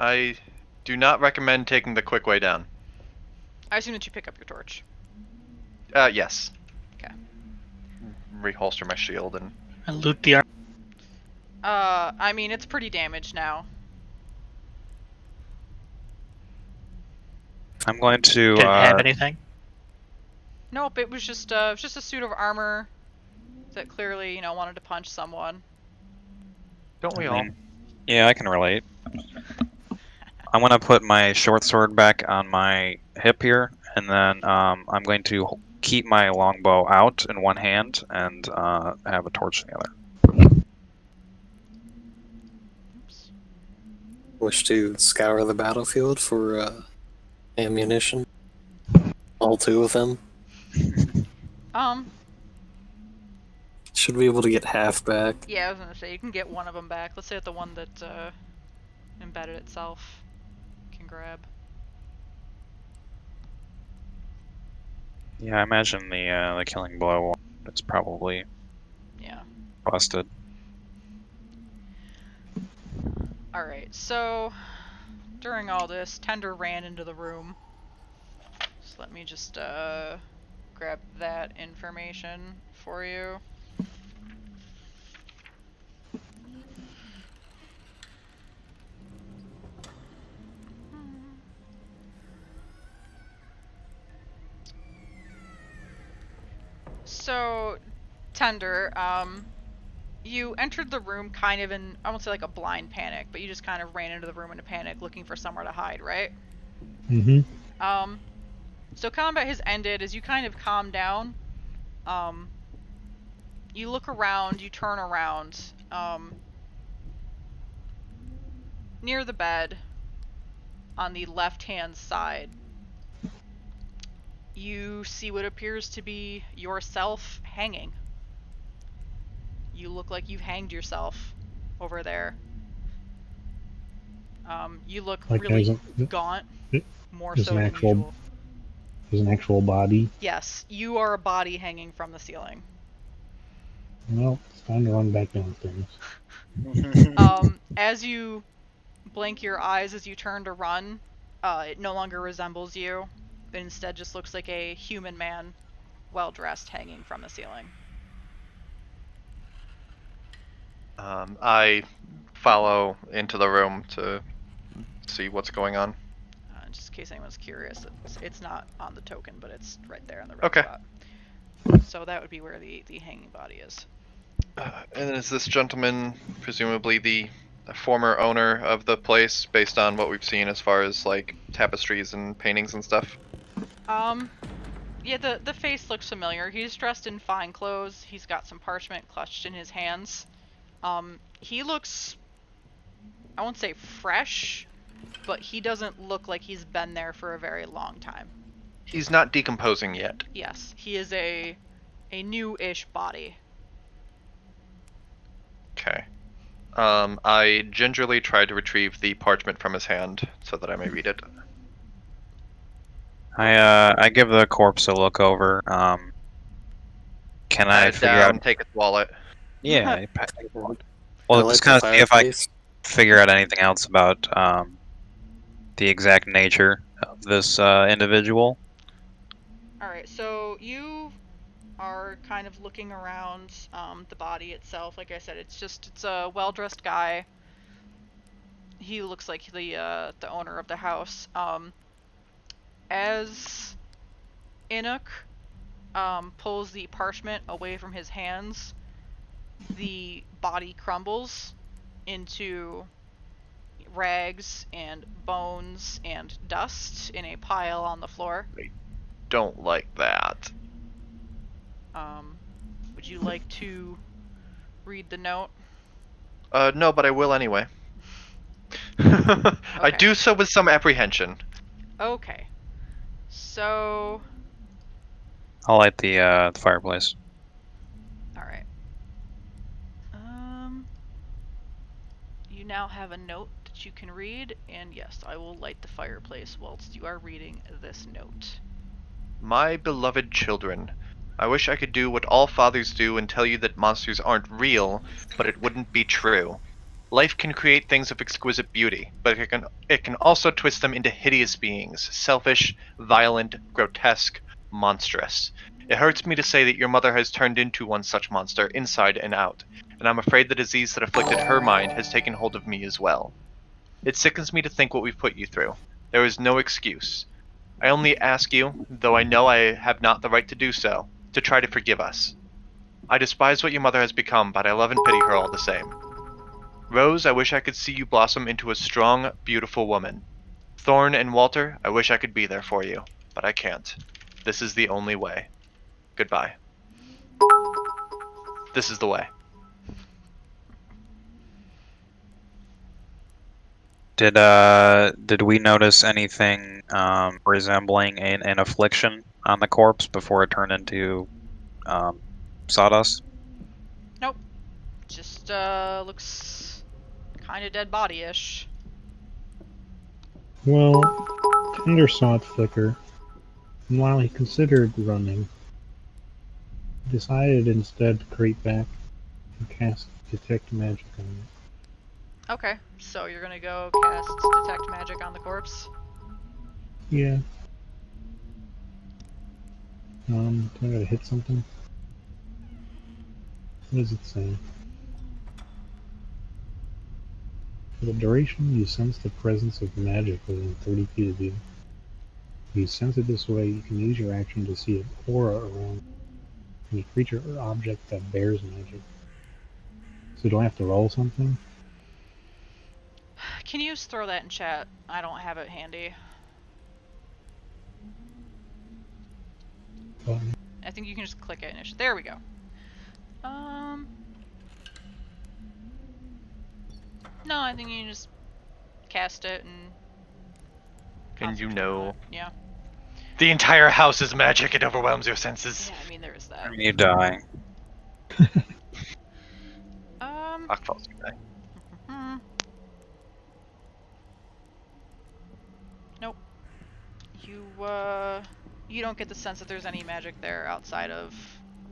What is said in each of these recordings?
I do not recommend taking the quick way down. I assume that you pick up your torch. Yes. Okay. Reholster my shield and... I loot the armor. I mean, it's pretty damaged now. I'm going to. Didn't have anything. Nope, it was just a suit of armor that clearly, wanted to punch someone. Don't we all? Yeah, I can relate. I'm gonna put my short sword back on my hip here, and then I'm going to keep my longbow out in one hand and have a torch in the other. Oops. Wish to scour the battlefield for ammunition. All two of them. Should be able to get half back. Yeah, I was gonna say, you can get one of them back. Let's say that the one that, embedded itself can grab. Yeah, I imagine the killing blow is probably busted. Alright, so during all this, Tender ran into the room. So let me just grab that information for you. So, Tender, you entered the room kind of in, I won't say like a blind panic, but you just kind of ran into the room in a panic looking for somewhere to hide, right? Mm-hmm. So combat has ended. As you kind of calm down, you look around, you turn around, near the bed, on the left-hand side, you see what appears to be yourself hanging. You look like you've hanged yourself over there. You look Like really gaunt, more so than usual. There's an actual body. Yes, you are a body hanging from the ceiling. Well, it's time to run back downstairs. As you blink your eyes as you turn to run, it no longer resembles you. It instead just looks like a human man, well-dressed, hanging from the ceiling. I follow into the room to see what's going on. Just in case anyone's curious, it's not on the token, but it's right there on the red Okay. spot. So that would be where the hanging body is. And is this gentleman presumably the former owner of the place, based on what we've seen as far as like tapestries and paintings and stuff? Yeah, the face looks familiar. He's dressed in fine clothes. He's got some parchment clutched in his hands. He looks, I won't say fresh, but he doesn't look like he's been there for a very long time. He's not decomposing yet. Yes, he is a new-ish body. Okay. I gingerly try to retrieve the parchment from his hand so that I may read it. I give the corpse a look over. Can I figure out? Take his wallet. Yeah. Well, just kind of see if I figure out anything else about the exact nature of this individual. Alright, so you are kind of looking around the body itself. Like I said, it's a well-dressed guy. He looks like the owner of the house. As Inuk pulls the parchment away from his hands, the body crumbles into rags and bones and dust in a pile on the floor. I don't like that. Would you like to read the note? No, but I will anyway. I do so with some apprehension. Okay. So... I'll light the fireplace. Alright. You now have a note that you can read, and yes, I will light the fireplace whilst you are reading this note. My beloved children, I wish I could do what all fathers do and tell you that monsters aren't real, but it wouldn't be true. Life can create things of exquisite beauty, but it can also twist them into hideous beings, selfish, violent, grotesque, monstrous. It hurts me to say that your mother has turned into one such monster, inside and out, and I'm afraid the disease that afflicted her mind has taken hold of me as well. It sickens me to think what we've put you through. There is no excuse. I only ask you, though I know I have not the right to do so, to try to forgive us. I despise what your mother has become, but I love and pity her all the same. Rose, I wish I could see you blossom into a strong, beautiful woman. Thorn and Walter, I wish I could be there for you, but I can't. This is the only way. Goodbye. This is the way. Did we notice anything resembling an affliction on the corpse before it turned into sawdust? Nope. Just looks kind of dead body-ish. Well, Tender saw it flicker, and while he considered running, he decided instead to creep back and cast Detect Magic on it. Okay, so you're gonna go cast Detect Magic on the corpse? Yeah. Do I gotta hit something? What does it say? For the duration, you sense the presence of magic within 30 feet of you. If you sense it this way, you can use your action to see an aura around any creature or object that bears magic. So do I have to roll something? Can you just throw that in chat? I don't have it handy. Button. I think you can just click it and there we go. No, I think you can just cast it and... And you concentrate on know, it. Yeah. the entire house is magic. It overwhelms your senses. Yeah, I mean, there is that. You die. Rockfall's gonna die. Nope. You don't get the sense that there's any magic there outside of...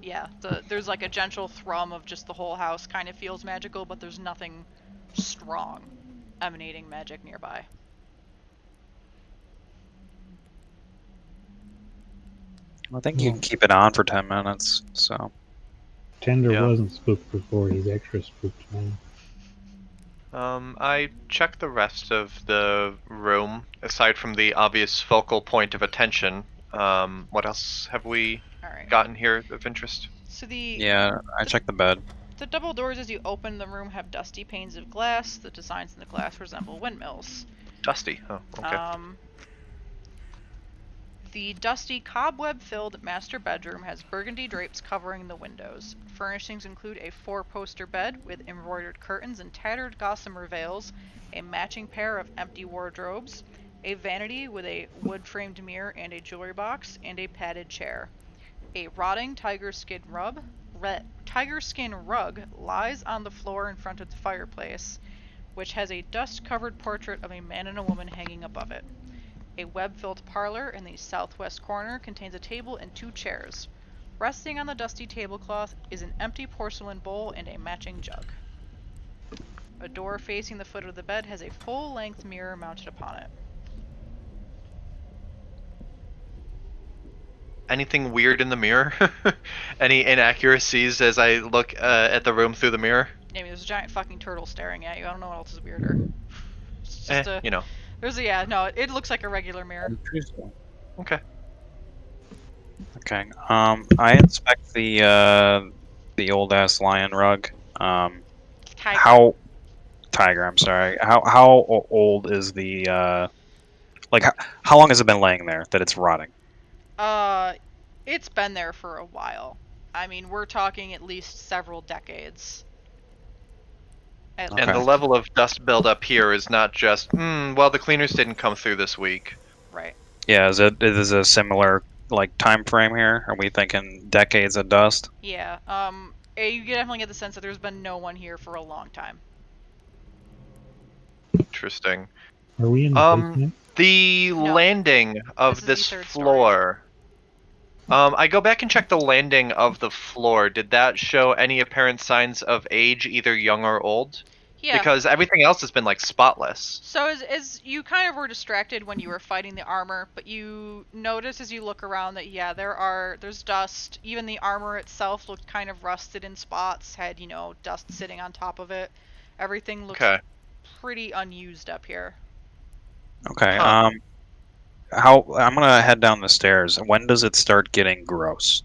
Yeah, there's like a gentle thrum of just the whole house kind of feels magical, but there's nothing strong emanating magic nearby. I think you can keep it on for 10 minutes, so... Tender Yeah. wasn't spooked before, he's extra spooked now. I checked the rest of the room, aside from the obvious focal point of attention. What else have we Alright. gotten here of interest? So the Yeah, I checked the bed. The double doors as you open the room have dusty panes of glass. The designs in the glass resemble windmills. Dusty. Oh, okay. The dusty, cobweb-filled master bedroom has burgundy drapes covering the windows. Furnishings include a 4-poster bed with embroidered curtains and tattered gossamer veils, a matching pair of empty wardrobes, a vanity with a wood-framed mirror and a jewelry box, and a padded chair. A rotting tiger skin rug lies on the floor in front of the fireplace, which has a dust-covered portrait of a man and a woman hanging above it. A web-filled parlor in the southwest corner contains a table and 2 chairs. Resting on the dusty tablecloth is an empty porcelain bowl and a matching jug. A door facing the foot of the bed has a full-length mirror mounted upon it. Anything weird in the mirror? Any inaccuracies as I look at the room through the mirror? I mean, there's a giant fucking turtle staring at you. I don't know what else is weirder. It's just You know. It looks like a regular mirror. Okay. Okay. I inspect the old ass lion rug. Tiger. Tiger? I'm sorry. How old is the like how long has it been laying there that it's rotting? It's been there for a while. I mean, we're talking at least several decades. At And the least. level of dust buildup here is not just, well, the cleaners didn't come through this week. Right. Yeah, is it a similar like time frame here? Are we thinking decades of dust? Yeah. You definitely get the sense that there's been no one here for a long time. Interesting. Are we in the basement? The No. landing of This is this the third floor. I go back and check the landing of the floor. Did that show any apparent signs of age, either young or old? Yeah. Because everything else has been like spotless. So as you kind of were distracted when you were fighting the armor, but you notice as you look around that yeah, there's dust. Even the armor itself looked kind of rusted in spots, had, dust sitting on top of it. Everything looks Okay. pretty unused up here. Okay. Huh. I'm gonna head down the stairs. When does it start getting gross?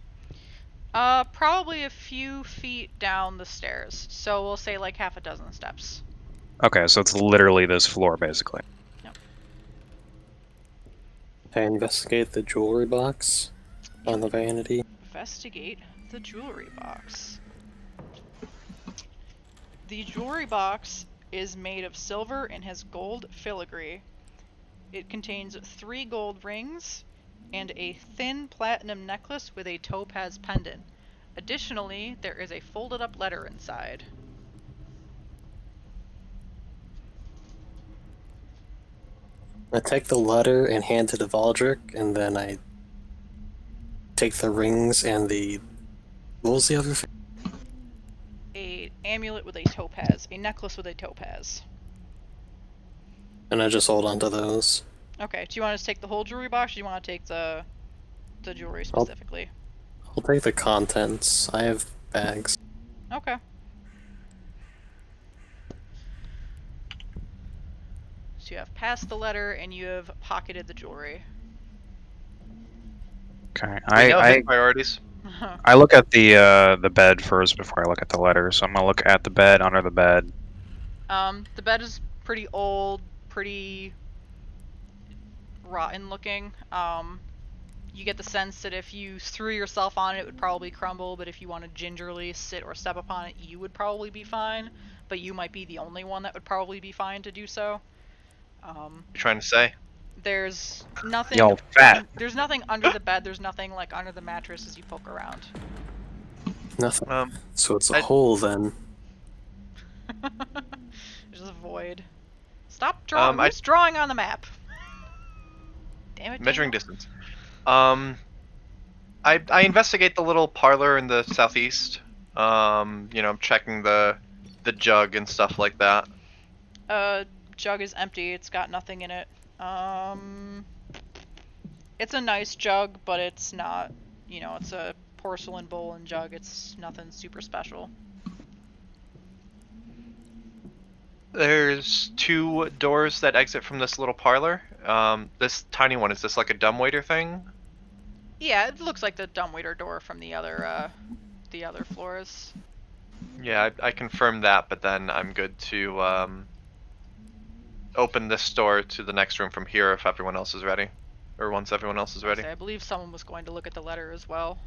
Probably a few feet down the stairs. So we'll say like half a dozen steps. Okay, so it's literally this floor, basically. I investigate the jewelry box on the vanity. Investigate the jewelry box. The jewelry box is made of silver and has gold filigree. It contains 3 gold rings and a thin platinum necklace with a topaz pendant. Additionally, there is a folded up letter inside. I take the letter and hand it to Valdric, and then I take the rings and the... What was the other thing? A amulet with a topaz. A necklace with a topaz. And I just hold on to those. Okay, do you want to take the whole jewelry box, or do you want to take the jewelry specifically? I'll take the contents. I have bags. Okay. So you have passed the letter and you have pocketed the jewelry. Okay. We know his priorities. I look at the bed first before I look at the letter. So I'm gonna look at the bed, under the bed. The bed is pretty old, pretty rotten looking. You get the sense that if you threw yourself on it, it would probably crumble, but if you want to gingerly sit or step upon it, you would probably be fine. But you might be the only one that would probably be fine to do so. You're trying to say? There's nothing. Yo, fat. There's nothing under the bed. There's nothing like under the mattress as you poke around. Nothing. Um, So it's a hole then. There's a void. Stop drawing. Who's drawing on the map? Damn it. Measuring Daniel. distance. I investigate the little parlor in the southeast. Checking the jug and stuff like that. Jug is empty. It's got nothing in it. It's a nice jug, but it's not, it's a porcelain bowl and jug. It's nothing super special. There's 2 doors that exit from this little parlor. This tiny one, is this like a dumbwaiter thing? Yeah, it looks like the dumbwaiter door from the other floors. Yeah, I confirm that, but then I'm good to open this door to the next room from here if everyone else is ready. Or once everyone else is ready. I believe someone was going to look at the letter as well.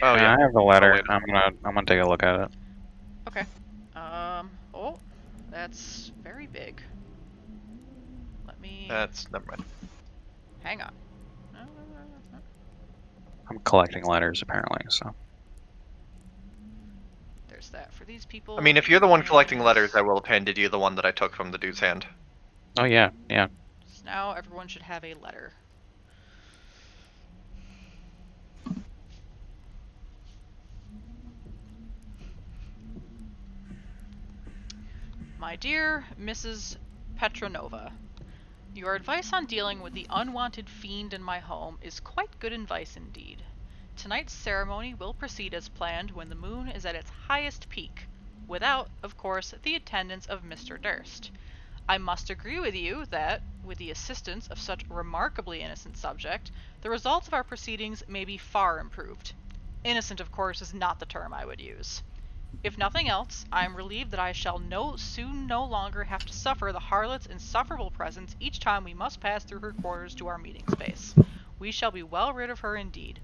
Oh yeah, I have the letter. Oh, I'm gonna take a look at it. Okay. Oh, that's very big. Let me... never mind. Hang on. I'm collecting letters apparently, so. There's that for these people. I mean, if you're the one collecting letters, I will have handed you the one that I took from the dude's hand. Oh yeah. So now everyone should have a letter. My dear Mrs. Petronova, your advice on dealing with the unwanted fiend in my home is quite good advice indeed. Tonight's ceremony will proceed as planned when the moon is at its highest peak, without, of course, the attendance of Mr. Durst. I must agree with you that, with the assistance of such a remarkably innocent subject, the results of our proceedings may be far improved. Innocent, of course, is not the term I would use. If nothing else, I am relieved that I shall soon no longer have to suffer the harlot's insufferable presence each time we must pass through her quarters to our meeting space. We shall be well rid of her indeed.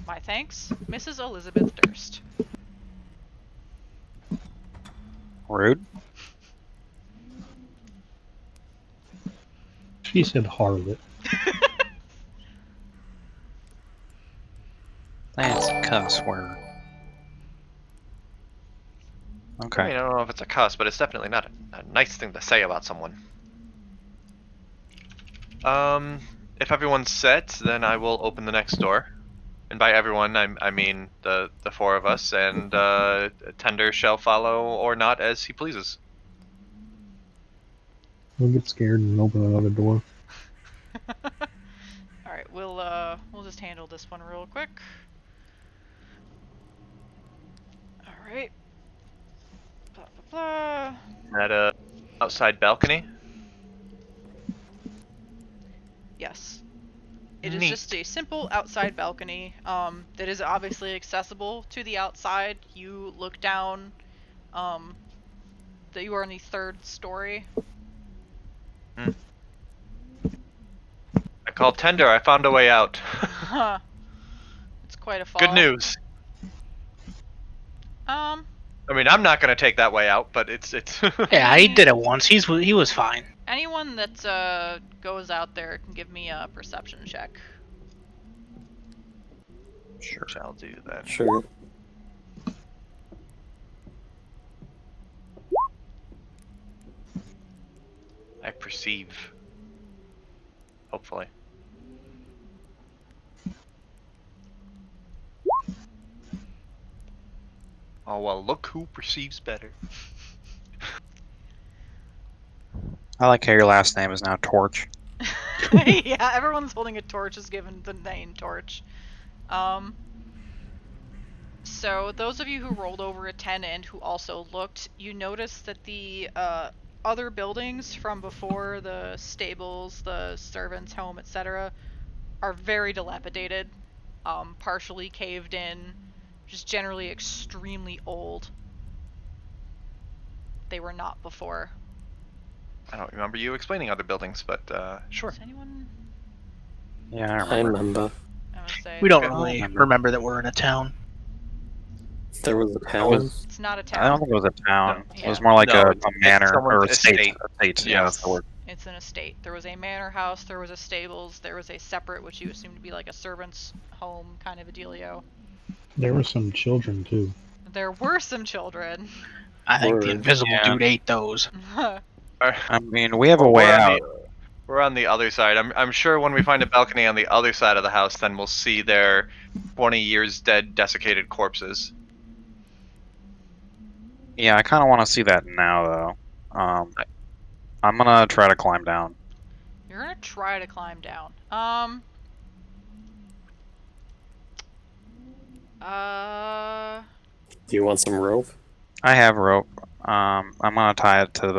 My thanks, Mrs. Elizabeth Durst. Rude. She said harlot. That's a cuss word. Okay. I mean, I don't know if it's a cuss, but it's definitely not a nice thing to say about someone. If everyone's set, then I will open the next door. And by everyone, I mean the 4 of us, and Tender shall follow or not as he pleases. We'll get scared and open another door. All right, we'll just handle this one real quick. All right. Blah blah blah. At a outside balcony. Yes. It is Neat. just a simple outside balcony that is obviously accessible to the outside. You look down. That you are on the 3rd story. I called tender. I found a way out. It's quite a fall. Good news. I mean, I'm not gonna take that way out, but it's. Yeah, he did it once. He was fine. Anyone that goes out there can give me a perception check. Sure, I'll do that. Sure. I perceive. Hopefully. Oh well, look who perceives better. I like how your last name is now Torch. Yeah, everyone's holding a torch is given the name Torch. So those of you who rolled over a 10 and who also looked, you noticed that the other buildings from before, the stables, the servants' home, etc., are very dilapidated, partially caved in, just generally extremely old. They were not before. I don't remember you explaining other buildings, but sure. Does anyone? Yeah, I I remember. remember. I would say We don't Okay. really remember that we're in a town. There was a town. it's not a town. I don't think it was a town. No. It was Yeah. more like No, a it's manor or someone's estate. estate. Yeah, that's the word. It's an estate. There was a manor house, there was a stables, there was a separate, which you assume to be like a servant's home kind of a dealio. There were some children too. There were some children. I think the Word. invisible Yeah. dude ate those. I mean, we have a Well, way we're on out. We're on the other side. I'm sure when we find a balcony on the other side of the house, then we'll see their 20 years dead, desiccated corpses. Yeah, I kind of want to see that now, though. I'm gonna try to climb down. You're gonna try to climb down. Do you want some rope? I have rope. I'm gonna tie it to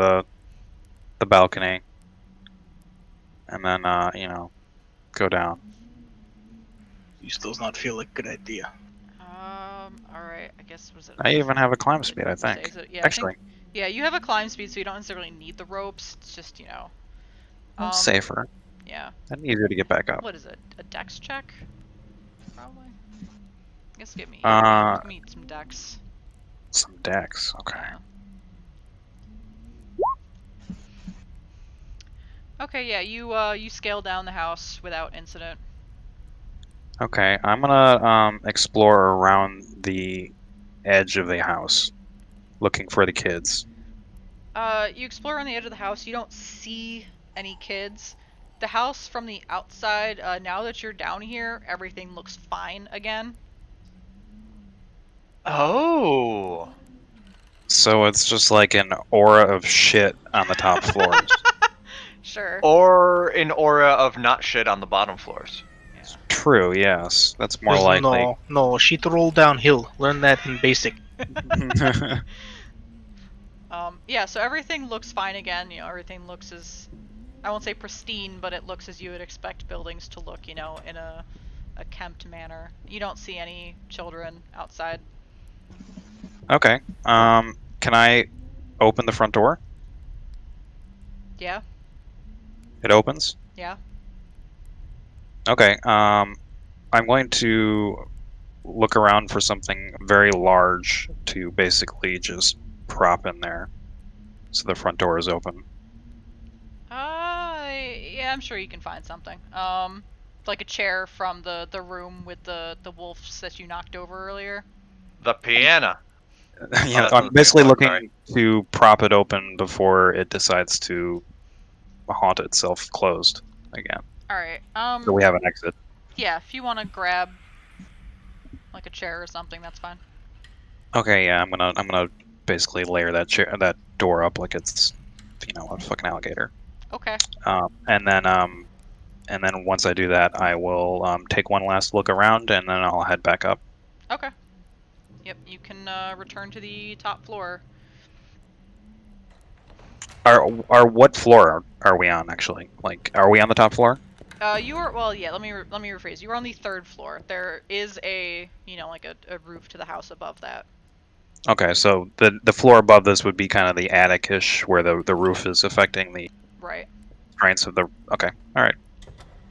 the balcony, and then you know, go down. These does not feel like a good idea. Alright, I guess was it? I even have a climb speed, I Say, think. is it- yeah, Actually, I think, yeah, you have a climb speed, so you don't necessarily need the ropes. It's just, you know. it's safer Yeah. and easier to get back up. What is it? A dex check? Probably. I guess give me some dex. Some decks. Okay. Yeah. Okay, yeah, you scale down the house without incident. Okay, I'm gonna explore around the edge of the house, looking for the kids. You explore on the edge of the house. You don't see any kids. The house from the outside, now that you're down here, everything looks fine again. Oh. So it's just like an aura of shit on the top floors. Sure. Or an aura of not shit on the bottom floors. Yeah. True, yes. That's more There's likely. No, shit roll downhill. Learn that in basic. Yeah, so everything looks fine again. You know, everything looks as, I won't say pristine, but it looks as you would expect buildings to look, you know, in a kempt manner. You don't see any children outside. Okay. Can I open the front door? Yeah? It opens? Yeah? Okay. I'm going to look around for something very large to basically just prop in there. So the front door is open. Yeah, I'm sure you can find something. Like a chair from the room with the wolves that you knocked over earlier. The piano. Yeah, that's I'm the basically same one, looking to prop it open before it decides to haunt itself closed again. Alright, So we have an exit. yeah, if you want to grab like a chair or something, that's fine. Okay, yeah, I'm gonna basically layer that door up like it's, you know, a fucking alligator. Okay. And then once I do that, I will take one last look around, and then I'll head back up. Okay. Yep, you can return to the top floor. Are what floor are we on actually? Like, are we on the top floor? You are well. Yeah. Let me rephrase. You are on the 3rd floor. There is a like a roof to the house above that. Okay, so the floor above this would be kind of the attic-ish, where the roof is affecting the Right. strengths of the. Okay, all right.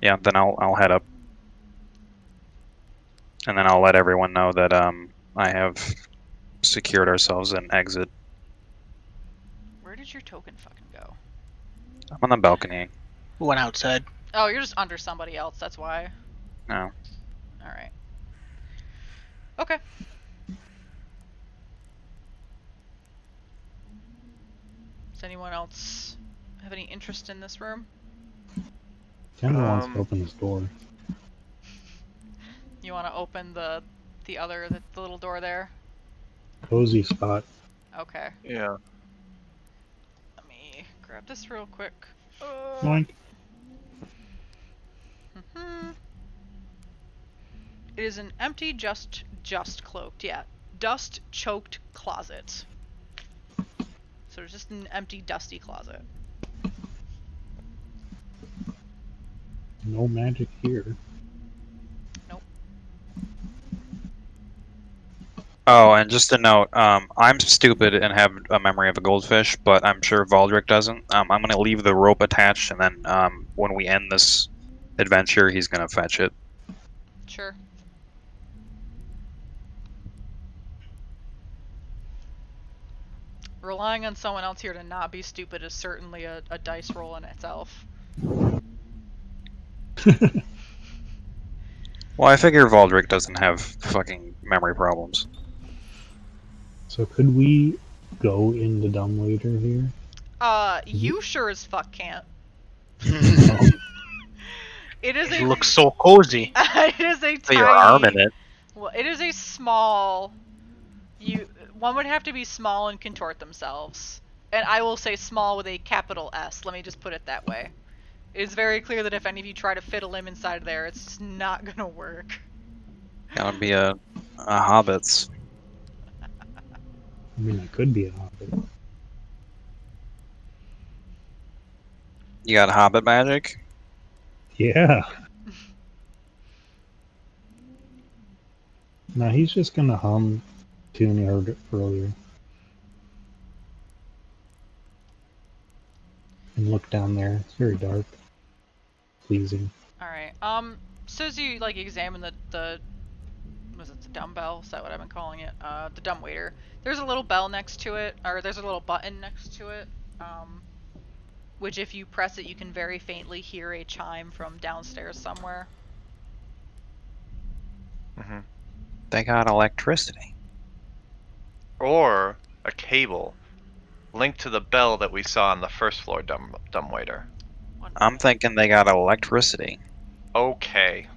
Yeah, then I'll head up, and then I'll let everyone know that I have secured ourselves an exit. Where did your token fucking go? I'm on the balcony. Who went outside? Oh, you're just under somebody else. That's why. No. All right. Okay. Does anyone else have any interest in this room? Kendra wants to open this door. You want to open the little door there? Cozy spot. Okay. Yeah. Let me grab this real quick. Yoink. It is an empty, just cloaked, yeah, dust-choked closet. So it's just an empty, dusty closet. No magic here. Nope. Oh, and just a note, I'm stupid and have a memory of a goldfish, but I'm sure Valdric doesn't. I'm gonna leave the rope attached, and then when we end this adventure, he's gonna fetch it. Sure. Relying on someone else here to not be stupid is certainly a dice roll in itself. Well, I figure Valdric doesn't have fucking memory problems. So could we go in the dumbwaiter here? You sure as fuck can't. No. It is It a looks so cozy. it is a Put tiny. your arm in it. Well, it is a small. One would have to be small and contort themselves, and I will say small with a capital S. Let me just put it that way. It is very clear that if any of you try to fit a limb inside there, it's just not gonna work. Gotta be a hobbit's. I mean, I could be a hobbit. You got hobbit magic? Yeah. No, he's just gonna hum tune he heard earlier. And look down there. It's very dark. Pleasing. All right. So as you examine the was it the dumbbell? Is that what I've been calling it? The dumbwaiter. There's a little bell next to it, or there's a little button next to it. Which if you press it, you can very faintly hear a chime from downstairs somewhere. Mm-hmm. They got electricity. Or a cable linked to the bell that we saw on the 1st floor dumbwaiter. I'm thinking they got electricity. Okay.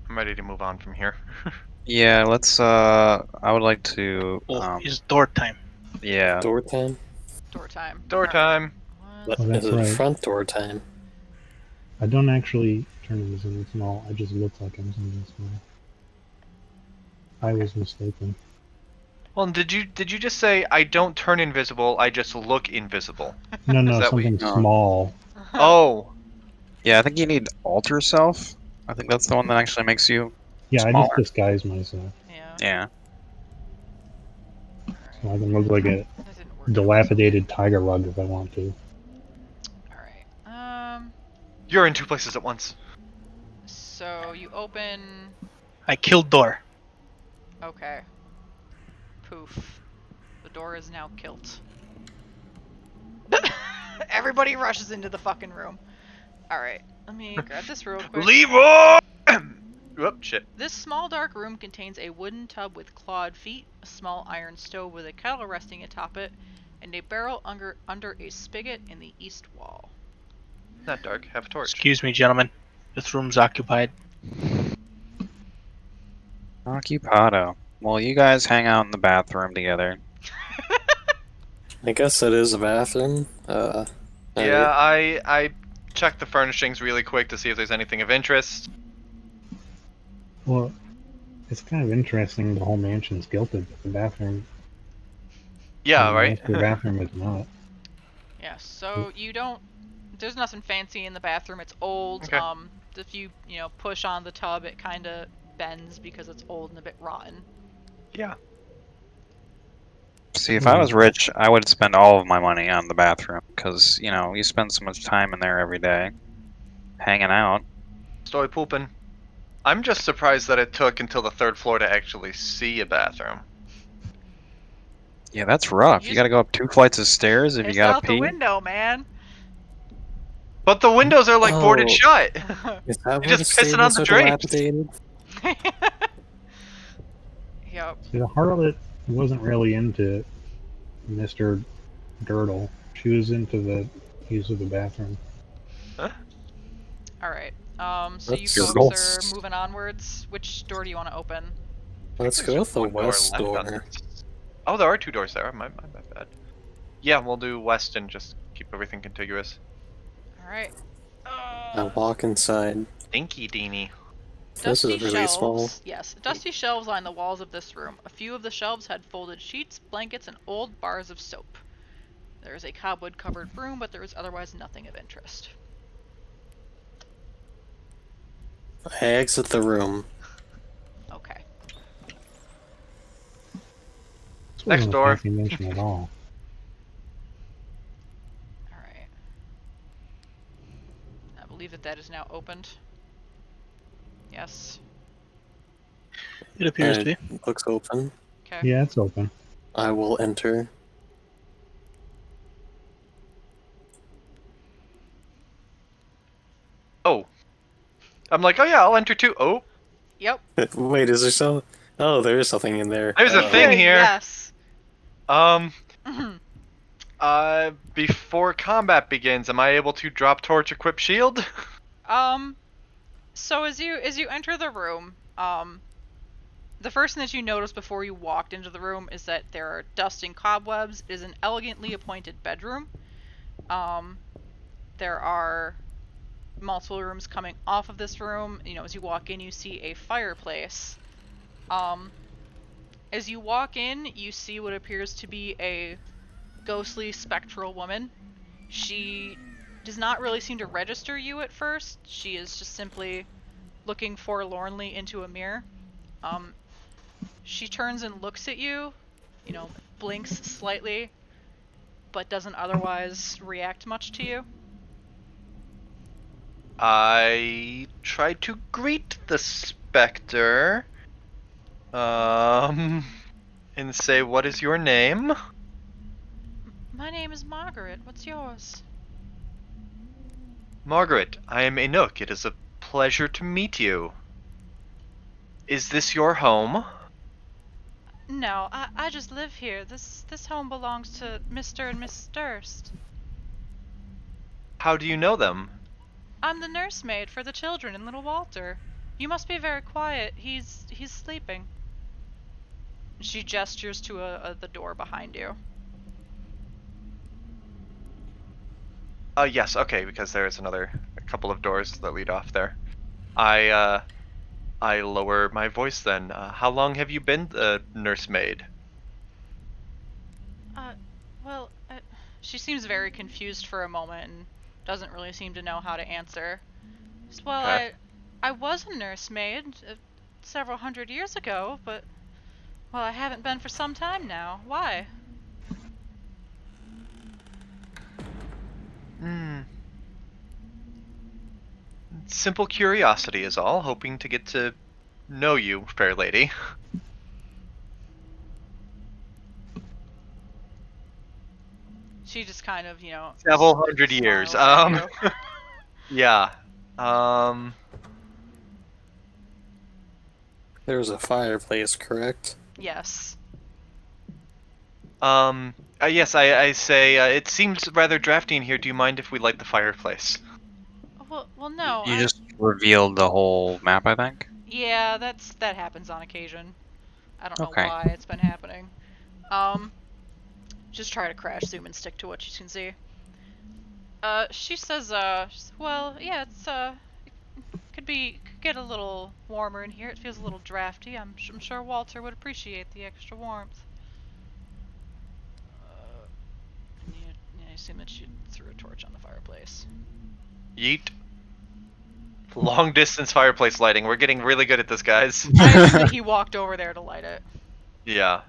I'm ready to move on from here. Yeah, let's. I would like to. Oh, it's door time. Yeah. Door time? Door time. Door Alright. time. What? Oh, that's Is it right. front door time? I don't actually turn into something small. I just look like I'm something small. I was mistaken. Well, did you just say I don't turn invisible, I just look invisible? No, no, that what something you- small. Oh, Yeah, I think you need alter self. I think that's the one that actually makes you. Yeah, I Smaller. just disguise myself. Yeah. Yeah. So I can look like a That didn't work. dilapidated tiger rug if I want to. Alright. you're in 2 places at once. So you open. I killed door. Okay. Poof. The door is now kilt. Everybody rushes into the fucking room. Alright, let me grab this real quick. Leroy! Whoop, shit. This small dark room contains a wooden tub with clawed feet, a small iron stove with a kettle resting atop it, and a barrel under a spigot in the east wall. Not dark, have a torch. Excuse me, gentlemen. This room's occupied. Occupado. Well, you guys hang out in the bathroom together. I guess that is a bathroom. Yeah, Alright. I checked the furnishings really quick to see if there's anything of interest. Well, it's kind of interesting the whole mansion's gilded, but the bathroom, Yeah, the right. master bathroom is not. Yeah, so you don't. There's nothing fancy in the bathroom. It's old. Okay. If you push on the tub, it kind of bends because it's old and a bit rotten. Yeah. See, if I was rich, I would spend all of my money on the bathroom because you spend so much time in there every day, hanging out. Story pooping. I'm just surprised that it took until the 3rd floor to actually see a bathroom. Yeah, that's rough. You You got to go up 2 flights of stairs if you Piss got out to the pee. window, man. But the windows are like boarded Oh. shut. Is that You're why the just pissing on stables the are drapes. dilapidated? Yep. See, the harlot wasn't really into Mr. Girdle. She was into the use of the bathroom. All right. So you That's your folks goals. are moving onwards. Which door do you want to open? Let's go with the One door west left on door. this. Oh, there are 2 doors there. My bad. Yeah, we'll do west and just keep everything contiguous. All right. I walk inside. Dinky Deenie. This is Dusty really small. shelves. Yes, dusty shelves line the walls of this room. A few of the shelves had folded sheets, blankets, and old bars of soap. There is a cobweb-covered room, but there is otherwise nothing of interest. I exit the room. Okay. This Next wasn't door. a fancy mansion at all. All right. I believe that is now opened. Yes. It appears to be. Looks open. Okay. Yeah, it's open. I will enter. Oh. I'm like, oh yeah, I'll enter too. Oh, Yep. Wait, is there some? Oh, there is something in there. There's a thing here. Yes. Before combat begins, am I able to drop torch, equip shield? So as you enter the room, the first thing that you notice before you walked into the room is that there are dust and cobwebs. It is an elegantly appointed bedroom. There are multiple rooms coming off of this room. As you walk in, you see a fireplace. As you walk in, you see what appears to be a ghostly, spectral woman. She does not really seem to register you at first. She is just simply looking forlornly into a mirror. She turns and looks at you, blinks slightly, but doesn't otherwise react much to you. I try to greet the specter. And say, what is your name? My name is Margaret. What's yours? Margaret, I am Enoch. It is a pleasure to meet you. Is this your home? No, I just live here. This home belongs to Mr. and Miss Durst. How do you know them? I'm the nursemaid for the children and little Walter. You must be very quiet. He's sleeping. She gestures to the door behind you. Yes, okay, because there is a couple of doors that lead off there. I lower my voice then. How long have you been the nursemaid? Well, she seems very confused for a moment and doesn't really seem to know how to answer. Well, Okay. I was a nursemaid several hundred years ago, but, well, I haven't been for some time now. Why? Simple curiosity is all, hoping to get to know you, fair lady. She just kind of, Several hundred years. smiles at you. Yeah. There's a fireplace, correct? Yes. Yes, I say, it seems rather drafty in here. Do you mind if we light the fireplace? Well, no. You just revealed the whole map, I think. Yeah, that happens on occasion. I don't know Okay. why it's been happening. Just try to crash zoom and stick to what you can see. She says, well, yeah, could get a little warmer in here. It feels a little drafty. I'm sure Walter would appreciate the extra warmth. I assume that she threw a torch on the fireplace. Yeet. Long distance fireplace lighting. We're getting really good at this, guys. I assume that he walked over there to light it. Yeah.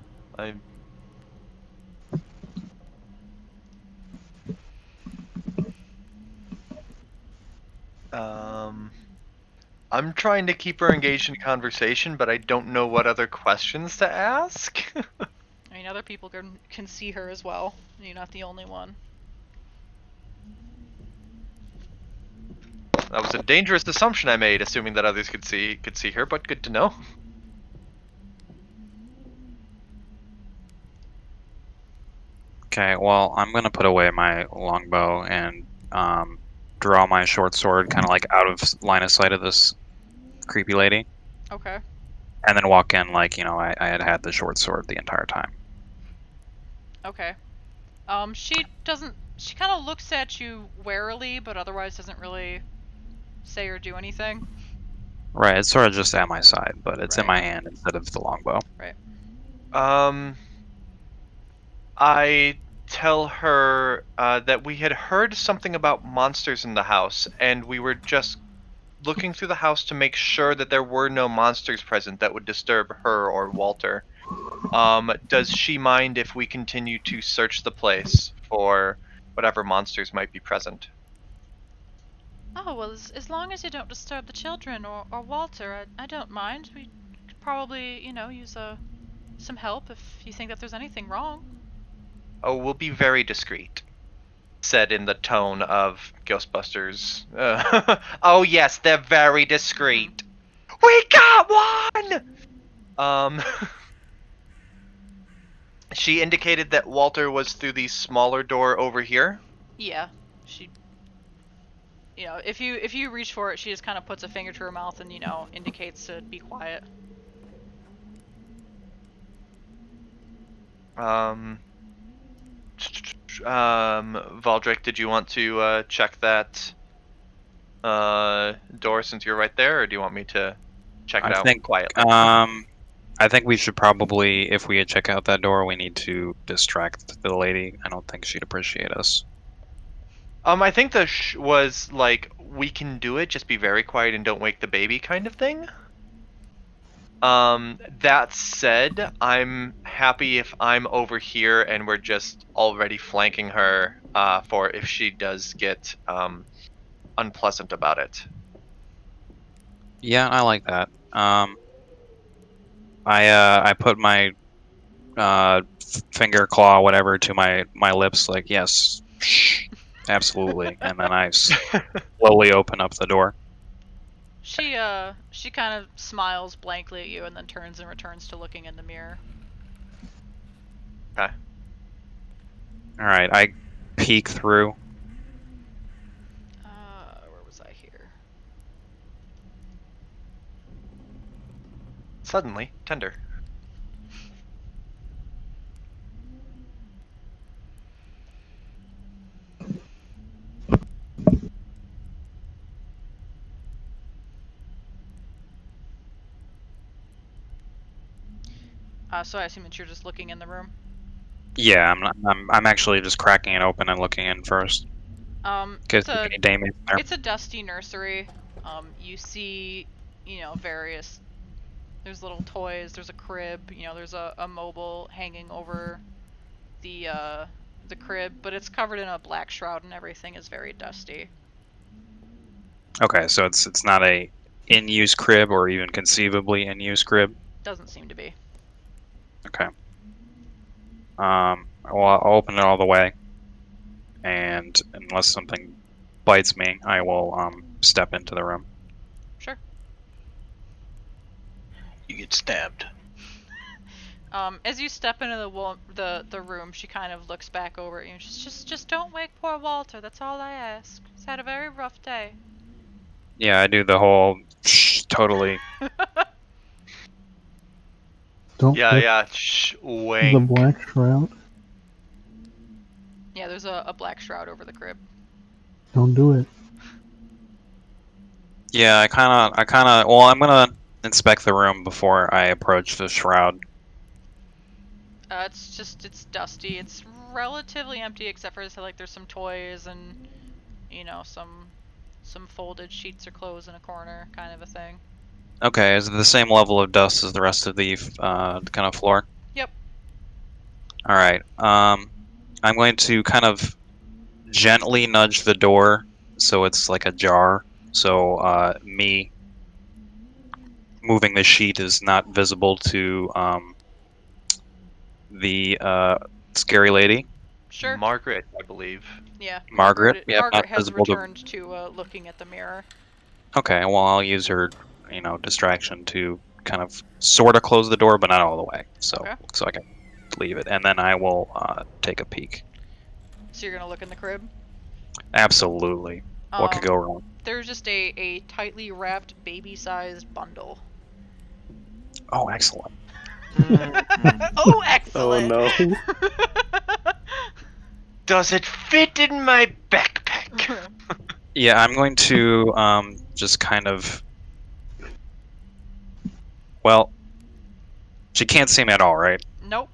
I'm trying to keep her engaged in conversation, but I don't know what other questions to ask. I mean, other people can see her as well. You're not the only one. That was a dangerous assumption I made, assuming that others could see her, but good to know. Okay, well, I'm gonna put away my longbow and draw my short sword kind of like out of line of sight of this creepy lady, Okay. and then walk in like, you know, I had the short sword the entire time. Okay. She kind of looks at you warily, but otherwise doesn't really say or do anything. Right, it's sort of just at my side, but it's in Right. my hand instead of the longbow. Right. I tell her that we had heard something about monsters in the house, and we were just looking through the house to make sure that there were no monsters present that would disturb her or Walter. Does she mind if we continue to search the place for whatever monsters might be present? Oh, well, as long as you don't disturb the children or Walter, I don't mind. We could probably, use some help if you think that there's anything wrong. Oh, we'll be very discreet, said in the tone of Ghostbusters. Oh yes, they're very discreet. We got one! She indicated that Walter was through the smaller door over here. Yeah, she. If you reach for it, she just kind of puts a finger to her mouth and indicates to be quiet. Valdrick, did you want to check that door since you're right there, or do you want me to check it out quietly? I think we should probably, if we check out that door, we need to distract the lady. I don't think she'd appreciate us. I think the was like, we can do it, just be very quiet and don't wake the baby kind of thing. That said, I'm happy if I'm over here and we're just already flanking her for if she does get unpleasant about it. Yeah, I like that. I put my finger, claw, whatever, to my lips, like, yes, shh, absolutely, and then I slowly open up the door. She kind of smiles blankly at you and then turns and returns to looking in the mirror. Okay. All right, I peek through. Where was I here? Suddenly, tender. So I assume that you're just looking in the room. Yeah, I'm actually just cracking it open and looking in first. It's Any daymates there. it's a dusty nursery. You see, various. There's little toys. There's a crib. There's a mobile hanging over the crib, but it's covered in a black shroud and everything is very dusty. Okay, so it's not a in-use crib or even conceivably in-use crib. Doesn't seem to be. Okay. Well, I'll open it all the way, and unless something bites me, I will step into the room. Sure. You get stabbed. As you step into the room, she kind of looks back over at you. Just don't wake poor Walter. That's all I ask. He's had a very rough day. Yeah, I do the whole shh, totally. Don't Yeah, touch yeah. the Wink. black shroud. Yeah, there's a black shroud over the crib. Don't do it. Yeah, well, I'm gonna inspect the room before I approach the shroud. It's dusty. It's relatively empty except for like there's some toys and some folded sheets or clothes in a corner, kind of a thing. Okay, is it the same level of dust as the rest of the kind of floor? Yep. All right. I'm going to kind of gently nudge the door so it's like ajar. So me moving the sheet is not visible to the scary lady, Sure. Margaret, I believe. Yeah. Margaret. Yep, not Margaret has visible to. returned to looking at the mirror. Okay, well I'll use her, distraction to kind of sort of close the door, but not all the way. So Okay. so I can leave it, and then I will take a peek. So you're gonna look in the crib. Absolutely. What could go wrong? There's just a tightly wrapped baby-sized bundle. Oh, excellent. Oh, Oh excellent! no. Does it fit in my backpack? Yeah, I'm going to just kind of. Well, she can't see me at all, right? Nope.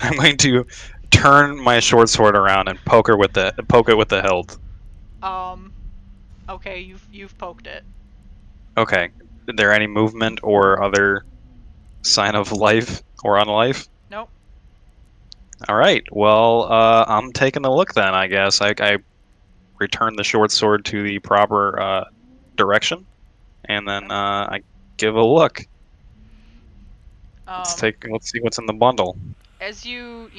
I'm going to turn my short sword around and poke it with the hilt. Okay, you've poked it. Okay. Is there any movement or other sign of life or unlife? Nope. All right. Well, I'm taking a look then. I guess I return the short sword to the proper direction, and then I give a look. Let's see what's in the bundle. As you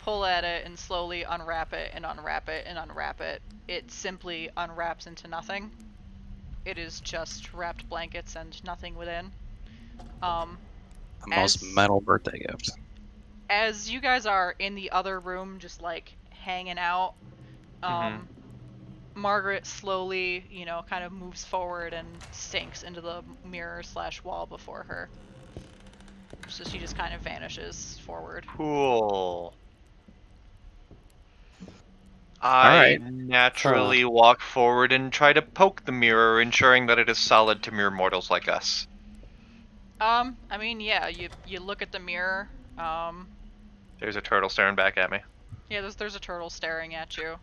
pull at it and slowly unwrap it and unwrap it and unwrap it, it simply unwraps into nothing. It is just wrapped blankets and nothing within. The most metal birthday gift. As you guys are in the other room, just like hanging out, Margaret slowly, kind of moves forward and sinks into the mirror/wall before her. So she just kind of vanishes forward. Cool. Alright. I naturally walk forward and try to poke the mirror, ensuring that it is solid to mere mortals like us. I mean, yeah, you look at the mirror. There's a turtle staring back at me. Yeah, there's a turtle staring at you.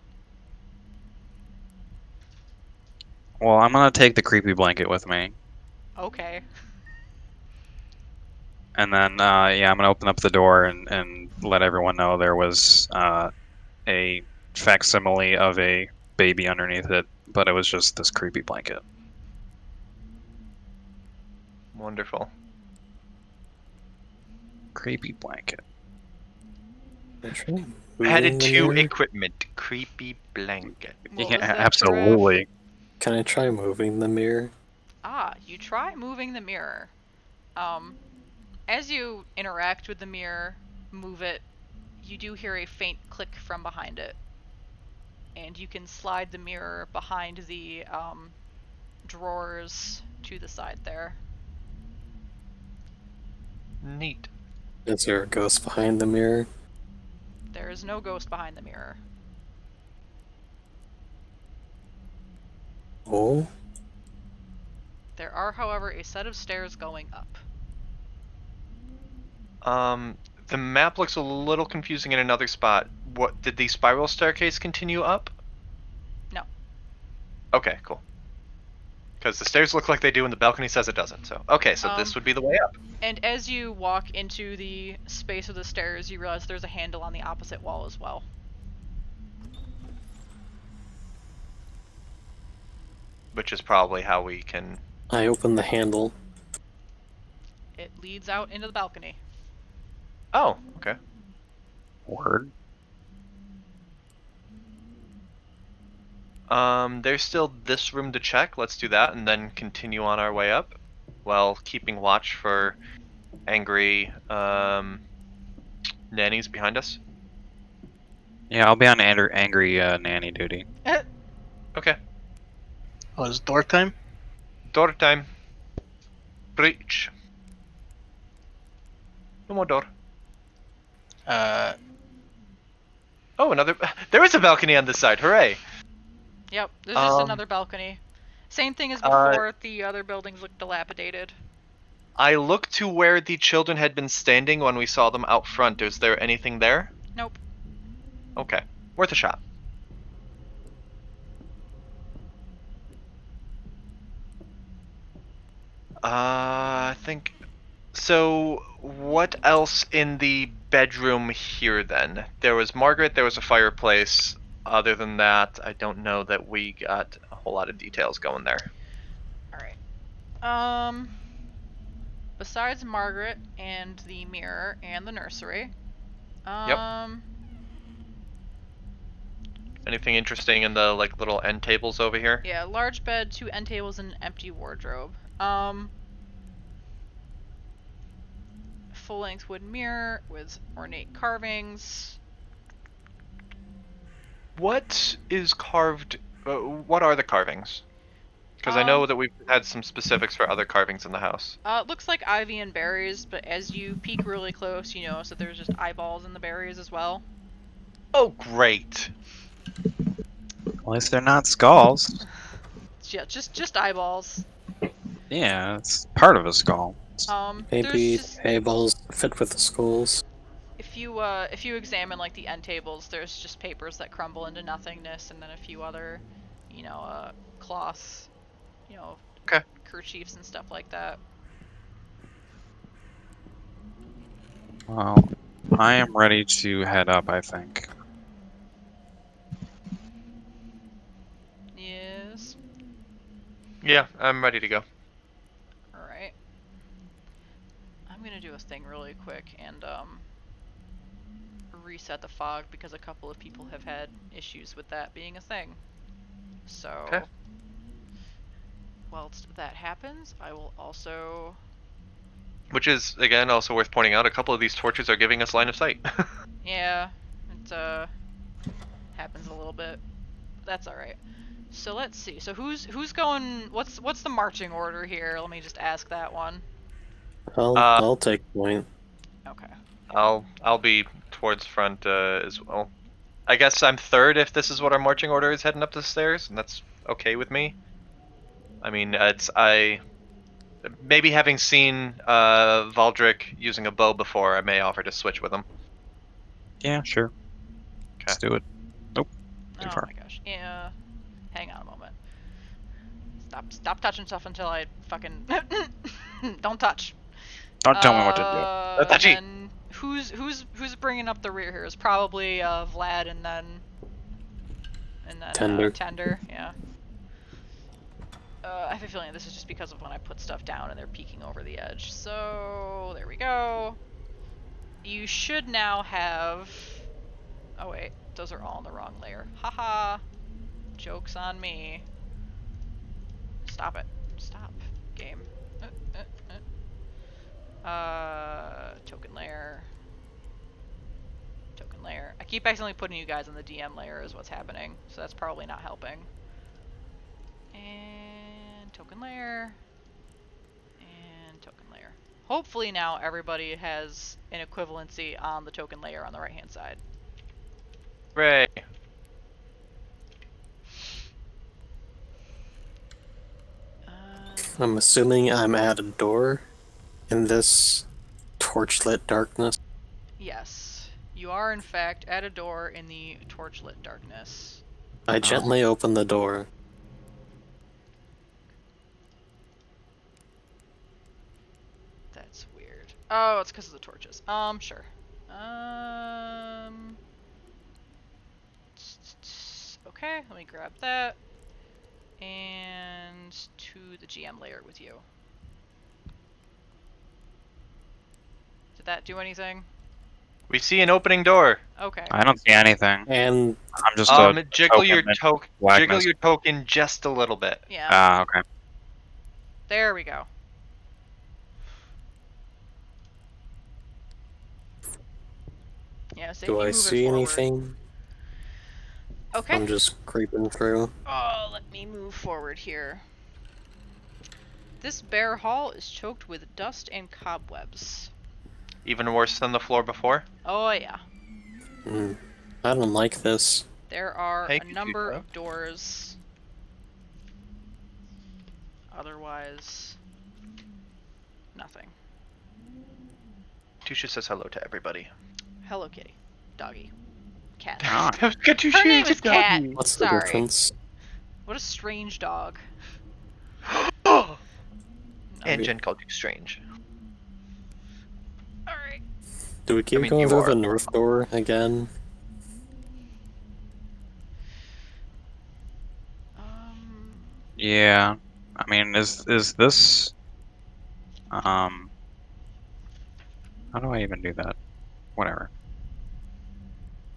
Well, I'm gonna take the creepy blanket with me, Okay. and then I'm gonna open up the door and let everyone know there was a facsimile of a baby underneath it, but it was just this creepy blanket. Wonderful. Creepy blanket. Added to equipment. Creepy blanket. What Yeah, was that, absolutely. Can I try moving the mirror? You try moving the mirror. As you interact with the mirror, move it, you do hear a faint click from behind it. And you can slide the mirror behind the drawers to the side there. Neat. Is there a ghost behind the mirror? There is no ghost behind the mirror. Oh? There are, however, a set of stairs going up. The map looks a little confusing in another spot. What did the spiral staircase continue up? No. Okay, cool. Because the stairs look like they do and the balcony says it doesn't, so. Okay, so this would be the way up. And as you walk into the space of the stairs, you realize there's a handle on the opposite wall as well. Which is probably how we can... I open the handle. It leads out into the balcony. Oh, okay. Word. There's still this room to check. Let's do that and then continue on our way up while keeping watch for angry nannies behind us. Yeah, I'll be on angry nanny duty. Okay. Oh, it's door time? Door time. Breach. No more door. Uh, Oh, another. There is a balcony on this side. Hooray! Yep, there's just Um, another balcony. Same thing as uh, before, the other buildings look dilapidated. I looked to where the children had been standing when we saw them out front. Is there anything there? Nope. Okay. Worth a shot. I think. So, what else in the bedroom here then? There was Margaret, there was a fireplace. Other than that, I don't know that we got a whole lot of details going there. Alright. Besides Margaret and the mirror and the nursery, Anything interesting in the like little end tables over here? yeah, large bed, 2 end tables, and an empty wardrobe. Full-length wood mirror with ornate carvings. What is carved? What are the carvings? Because I know that we've had some specifics for other carvings in the house. It looks like ivy and berries, but as you peek really close, you notice that there's just eyeballs in the berries as well. Oh, great! At least they're not skulls. Yeah, just eyeballs. Yeah, it's part of a skull. There's Maybe just, eyeballs fit with the skulls. if you examine like the end tables, there's just papers that crumble into nothingness, and then a few other, cloths, Okay. kerchiefs and stuff like that. Well, I am ready to head up, I think. Yes. Yeah, I'm ready to go. Alright. I'm gonna do a thing really quick and reset the fog because a couple of people have had issues with that being a thing. So Okay. whilst that happens, I will also Which is, again, also worth pointing out, a couple of these torches are giving us line of sight. yeah, it happens a little bit. That's alright. So let's see. So who's going what's the marching order here? Let me just ask that one. I'll take point. Okay. I'll be towards front as well. I guess I'm third if this is what our marching order is heading up the stairs, and that's okay with me. I mean, maybe having seen Valdrick using a bow before, I may offer to switch with him. Yeah, sure. Let's do it. Nope. Too Oh far. my gosh. Yeah. Hang on a moment. Stop touching stuff until I fucking don't touch. Don't tell me what to do. Touchy. Then who's bringing up the rear here? Is probably Vlad and then Tender. Tender. Yeah. I have a feeling this is just because of when I put stuff down and they're peeking over the edge. So there we go. You should now have. Oh wait, those are all in the wrong layer. Haha. Joke's on me. Stop it. Stop. Game. Token layer. Token layer. I keep accidentally putting you guys on the DM layer is what's happening, so that's probably not helping. And token layer. And token layer. Hopefully now everybody has an equivalency on the token layer on the right hand side. Hooray! I'm assuming I'm at a door in this torchlit darkness. Yes. You are in fact at a door in the torchlit darkness. I gently open the door. That's weird. Oh, it's because of the torches. Sure. Okay, let me grab that. And to the GM layer with you. Did that do anything? We see an opening door. Okay. I don't see anything. And I'm just Jiggle your token in jiggle blackness. your token just a little bit. Yeah. Ah, okay. There we go. Yeah, so if do you I move it see forward. anything? Okay. I'm just creeping through. Oh, let me move forward here. This bare hall is choked with dust and cobwebs. Even worse than the floor before? Oh yeah. I don't like this. There are Hey, a could you number try? of doors. Otherwise, nothing. Tusha says hello to everybody. Hello, kitty. Doggy. Cat. Ah, Get Her name is Cat. What's the Sorry. difference? What a strange dog. And Jen called you strange. Alright. Do we keep mean, going you through are. the north door again? yeah. I mean, is this? How do I even do that? Whatever.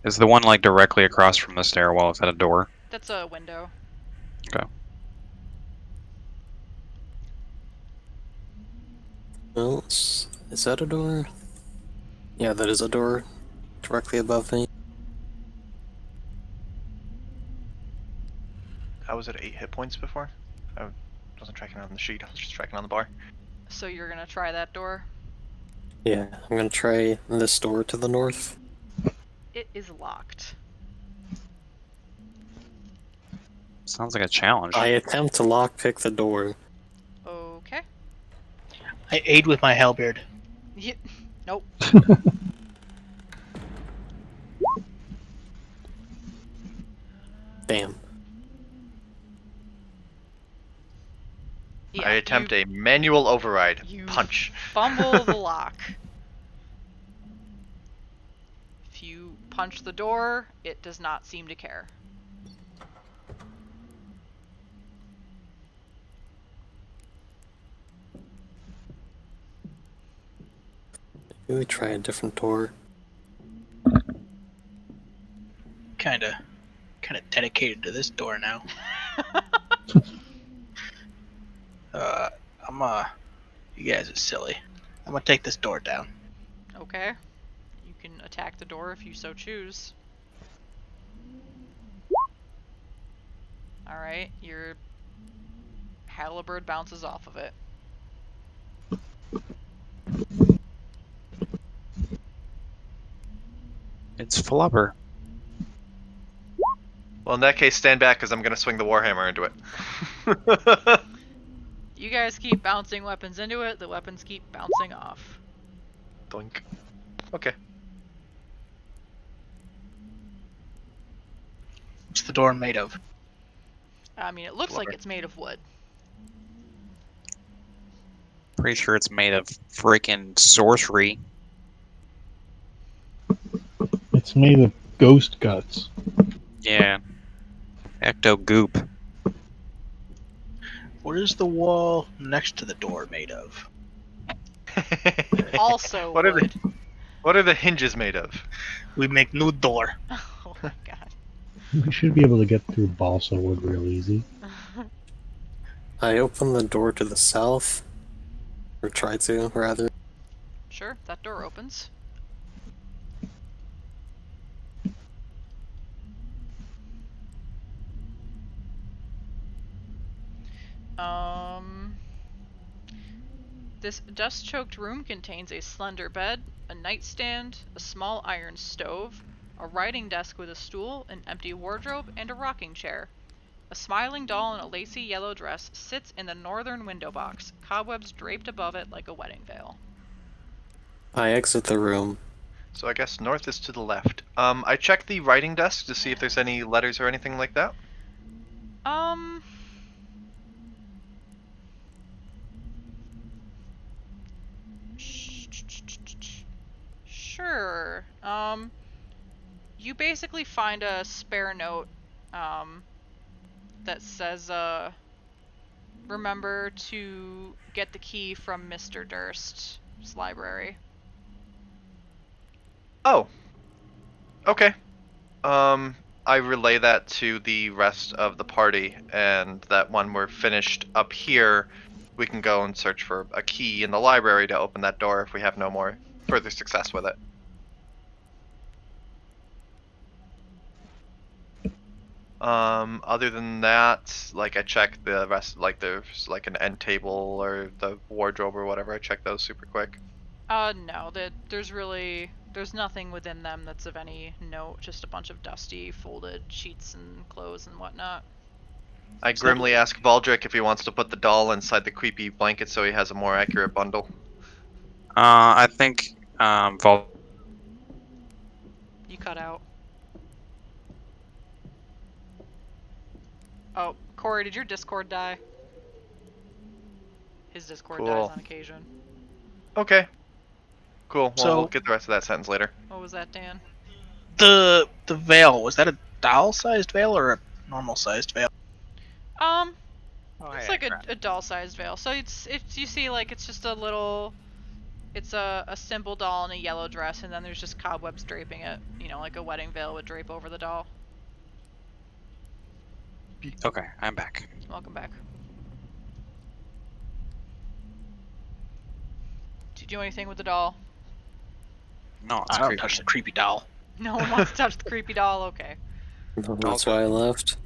Is the one like directly across from the stairwell? Is that a door? That's a window. Okay. Well, is that a door? Yeah, that is a door directly above me. I was at 8 hit points before. I wasn't tracking on the sheet, I was just tracking on the bar. So you're gonna try that door? Yeah, I'm gonna try this door to the north. It is locked. Sounds like a challenge. I attempt to lockpick the door. Okay. I aid with my halberd. Yeah. Nope. Damn. Yeah, I attempt you a manual override. you- Punch. fumble the lock. If you punch the door, it does not seem to care. Maybe we try a different door. Kinda dedicated to this door now. You guys are silly. I'm gonna take this door down. Okay. You can attack the door if you so choose. Alright, your halberd bounces off of it. It's flubber. Well, in that case, stand back because I'm going to swing the Warhammer into it. You guys keep bouncing weapons into it, the weapons keep bouncing off. Doink. Okay. What's the door made of? I mean, it looks like Blubber. it's made of wood. Pretty sure it's made of freaking sorcery. It's made of ghost guts. Yeah. Ecto goop. What is the wall next to the door made of? Also What are wood. What are the hinges made of? We make new door. Oh my god. We should be able to get through balsa wood real easy. I open the door to the south. Or try to, rather. Sure, that door opens. This dust-choked room contains a slender bed, a nightstand, a small iron stove, a writing desk with a stool, an empty wardrobe, and a rocking chair. A smiling doll in a lacy yellow dress sits in the northern window box, cobwebs draped above it like a wedding veil. I exit the room. So I guess north is to the left. I checked the writing desk to see if there's any letters or anything like that. Sure. You basically find a spare note, that says, remember to get the key from Mr. Durst's library. Oh. Okay. I relay that to the rest of the party, and that when we're finished up here, we can go and search for a key in the library to open that door if we have no more further success with it. Other than that, like, I checked the rest, like, there's like an end table or the wardrobe or whatever. I checked those super quick. No. There's nothing within them that's of any note. Just a bunch of dusty, folded sheets and clothes and whatnot. I grimly ask Valdrick if he wants to put the doll inside the creepy blanket so he has a more accurate bundle. I think You cut out. Oh, Corey, did your Discord die? His Discord Cool. dies on occasion. Okay. Cool. Well, So- we'll get the rest of that sentence later. What was that, Dan? The veil, was that a doll-sized veil or a normal-sized veil? It's like a doll-sized veil. So it's you see like it's just a little, it's a simple doll in a yellow dress, and then there's just cobwebs draping it. You know, like a wedding veil would drape over the doll. Okay, I'm back. Welcome back. Did you do anything with the doll? No, it's I don't creepy. touch the creepy doll. No one wants to touch the creepy doll. Okay. That's why I left.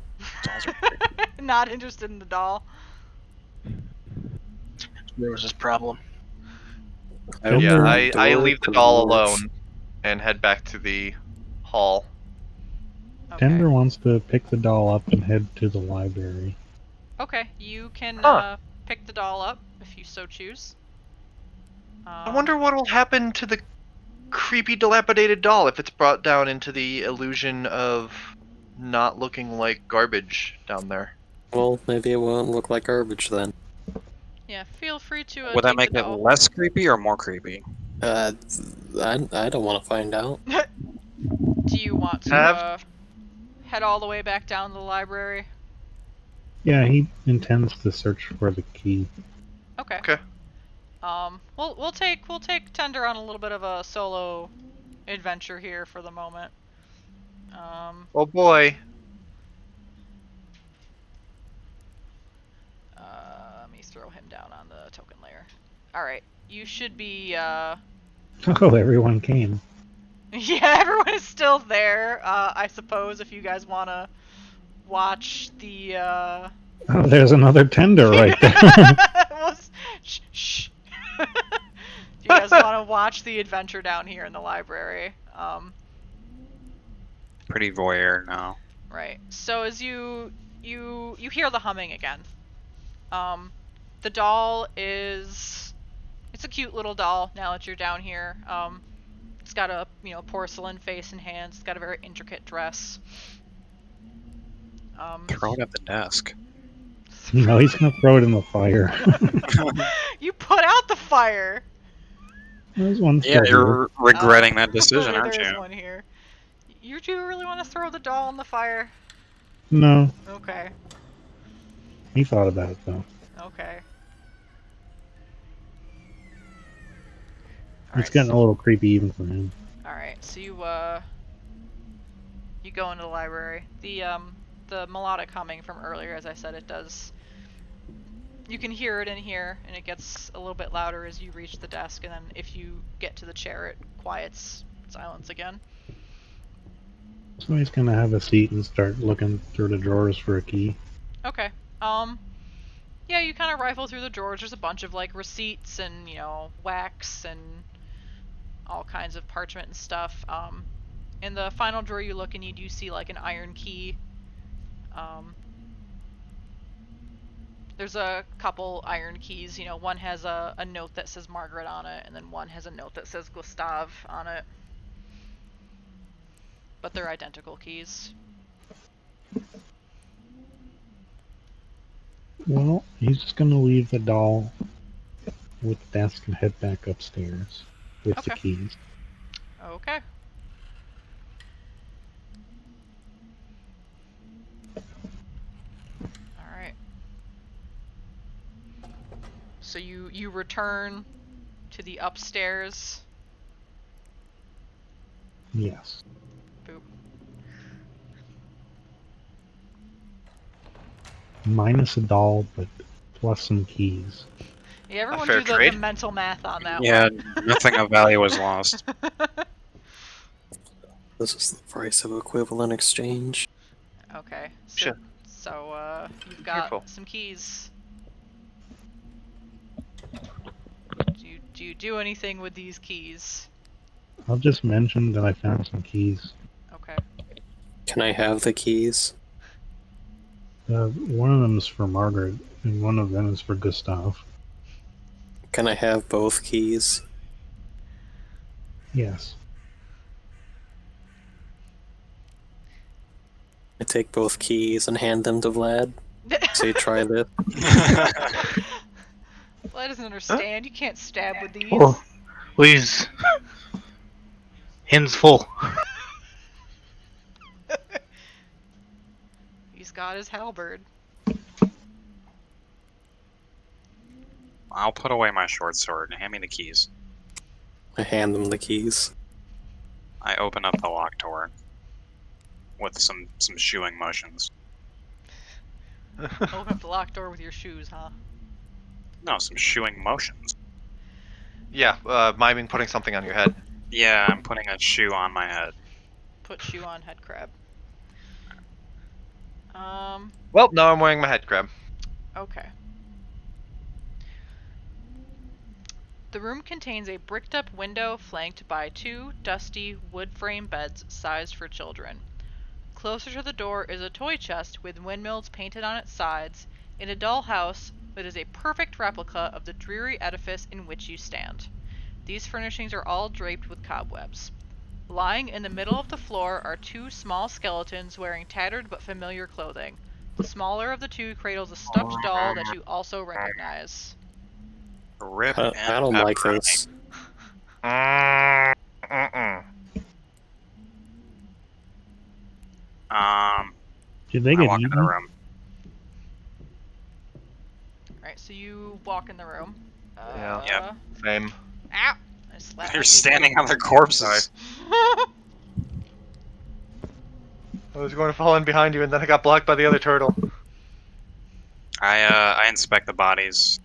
Dolls are creepy. Not interested in the doll. Where was this problem? I Yeah, opened I door leave the to doll wolves. alone and head back to the hall. Okay. Tender wants to pick the doll up and head to the library. Okay, you can Huh. pick the doll up if you so choose. I wonder what will happen to the creepy, dilapidated doll if it's brought down into the illusion of not looking like garbage down there. Well, maybe it won't look like garbage then. Yeah, feel free to. Would that take make the it doll. less creepy or more creepy? I don't want to find out. Do you want to Have- head all the way back down to the library? Yeah, he intends to search for the key. Okay. Okay. We'll take Tender on a little bit of a solo adventure here for the moment. Oh boy. Let me throw him down on the token layer. All right, you should be. Oh, everyone came. Yeah, everyone is still there. I suppose if you guys want to watch the. Oh, there's another Tender right there. Well, shh, shh. If you guys want to watch the adventure down here in the library, Pretty voyeur now. right. So as you hear the humming again. The doll is, it's a cute little doll now that you're down here. It's got a porcelain face and hands. It's got a very intricate dress. Throw it at the desk. No, he's gonna throw it in the fire. You put out the fire. There's one Yeah, still here. you're regretting that decision, There aren't is you? one here. You do really want to throw the doll in the fire? No, Okay. he thought about it though. Okay. It's getting a little creepy even for him. Alright, so you go into the library. The melodic humming from earlier, as I said, it does. You can hear it in here, and it gets a little bit louder as you reach the desk, and then if you get to the chair, it quiets silence again. So he's gonna have a seat and start looking through the drawers for a key. Okay. Yeah, you kind of rifle through the drawers. There's a bunch of like receipts and wax and all kinds of parchment and stuff. In the final drawer you look and you do see like an iron key. There's a couple iron keys. One has a note that says Margaret on it, and then one has a note that says Gustave on it. But they're identical keys. Well, he's just gonna leave the doll with the desk and head back upstairs with the Okay. keys. Okay. Alright. So you return to the upstairs. Yes. Boop. Minus a doll, but plus some keys. Yeah, everyone fair do the trade. mental math on that Yeah, one. nothing of value was lost. This is the price of equivalent exchange. Okay. So, Shit. so you've got Careful. some keys. Do you do anything with these keys? I'll just mention that I found some keys. Okay. Can I have the keys? One of them is for Margaret, and one of them is for Gustav. Can I have both keys? Yes. I take both keys and hand them to Vlad. Say, try this. Vlad doesn't understand. You can't stab with these. Oh, please. Hands full. He's got his halberd. I'll put away my short sword and hand me the keys. I hand them the keys. I open up the locked door with some shooing motions. Open up the locked door with your shoes, huh? No, some shooing motions. Yeah, miming putting something on your head. Yeah, I'm putting a shoe on my head. Put shoe on, head crab. Well, now I'm wearing my head crab. Okay. The room contains a bricked up window flanked by 2 dusty wood frame beds sized for children. Closer to the door is a toy chest with windmills painted on its sides in a dollhouse that is a perfect replica of the dreary edifice in which you stand. These furnishings are all draped with cobwebs. Lying in the middle of the floor are 2 small skeletons wearing tattered but familiar clothing. The smaller of the 2 cradles a stuffed doll that you also recognize. Rip I and don't like pepperoni. this. Did they I get walk into the eaten? room. Alright, so you walk in the room. Yeah. Yep. Same. Ow! I slapped You're my standing on their corpses. Sorry. I was going to fall in behind you, and then I got blocked by the other turtle. I inspect the bodies.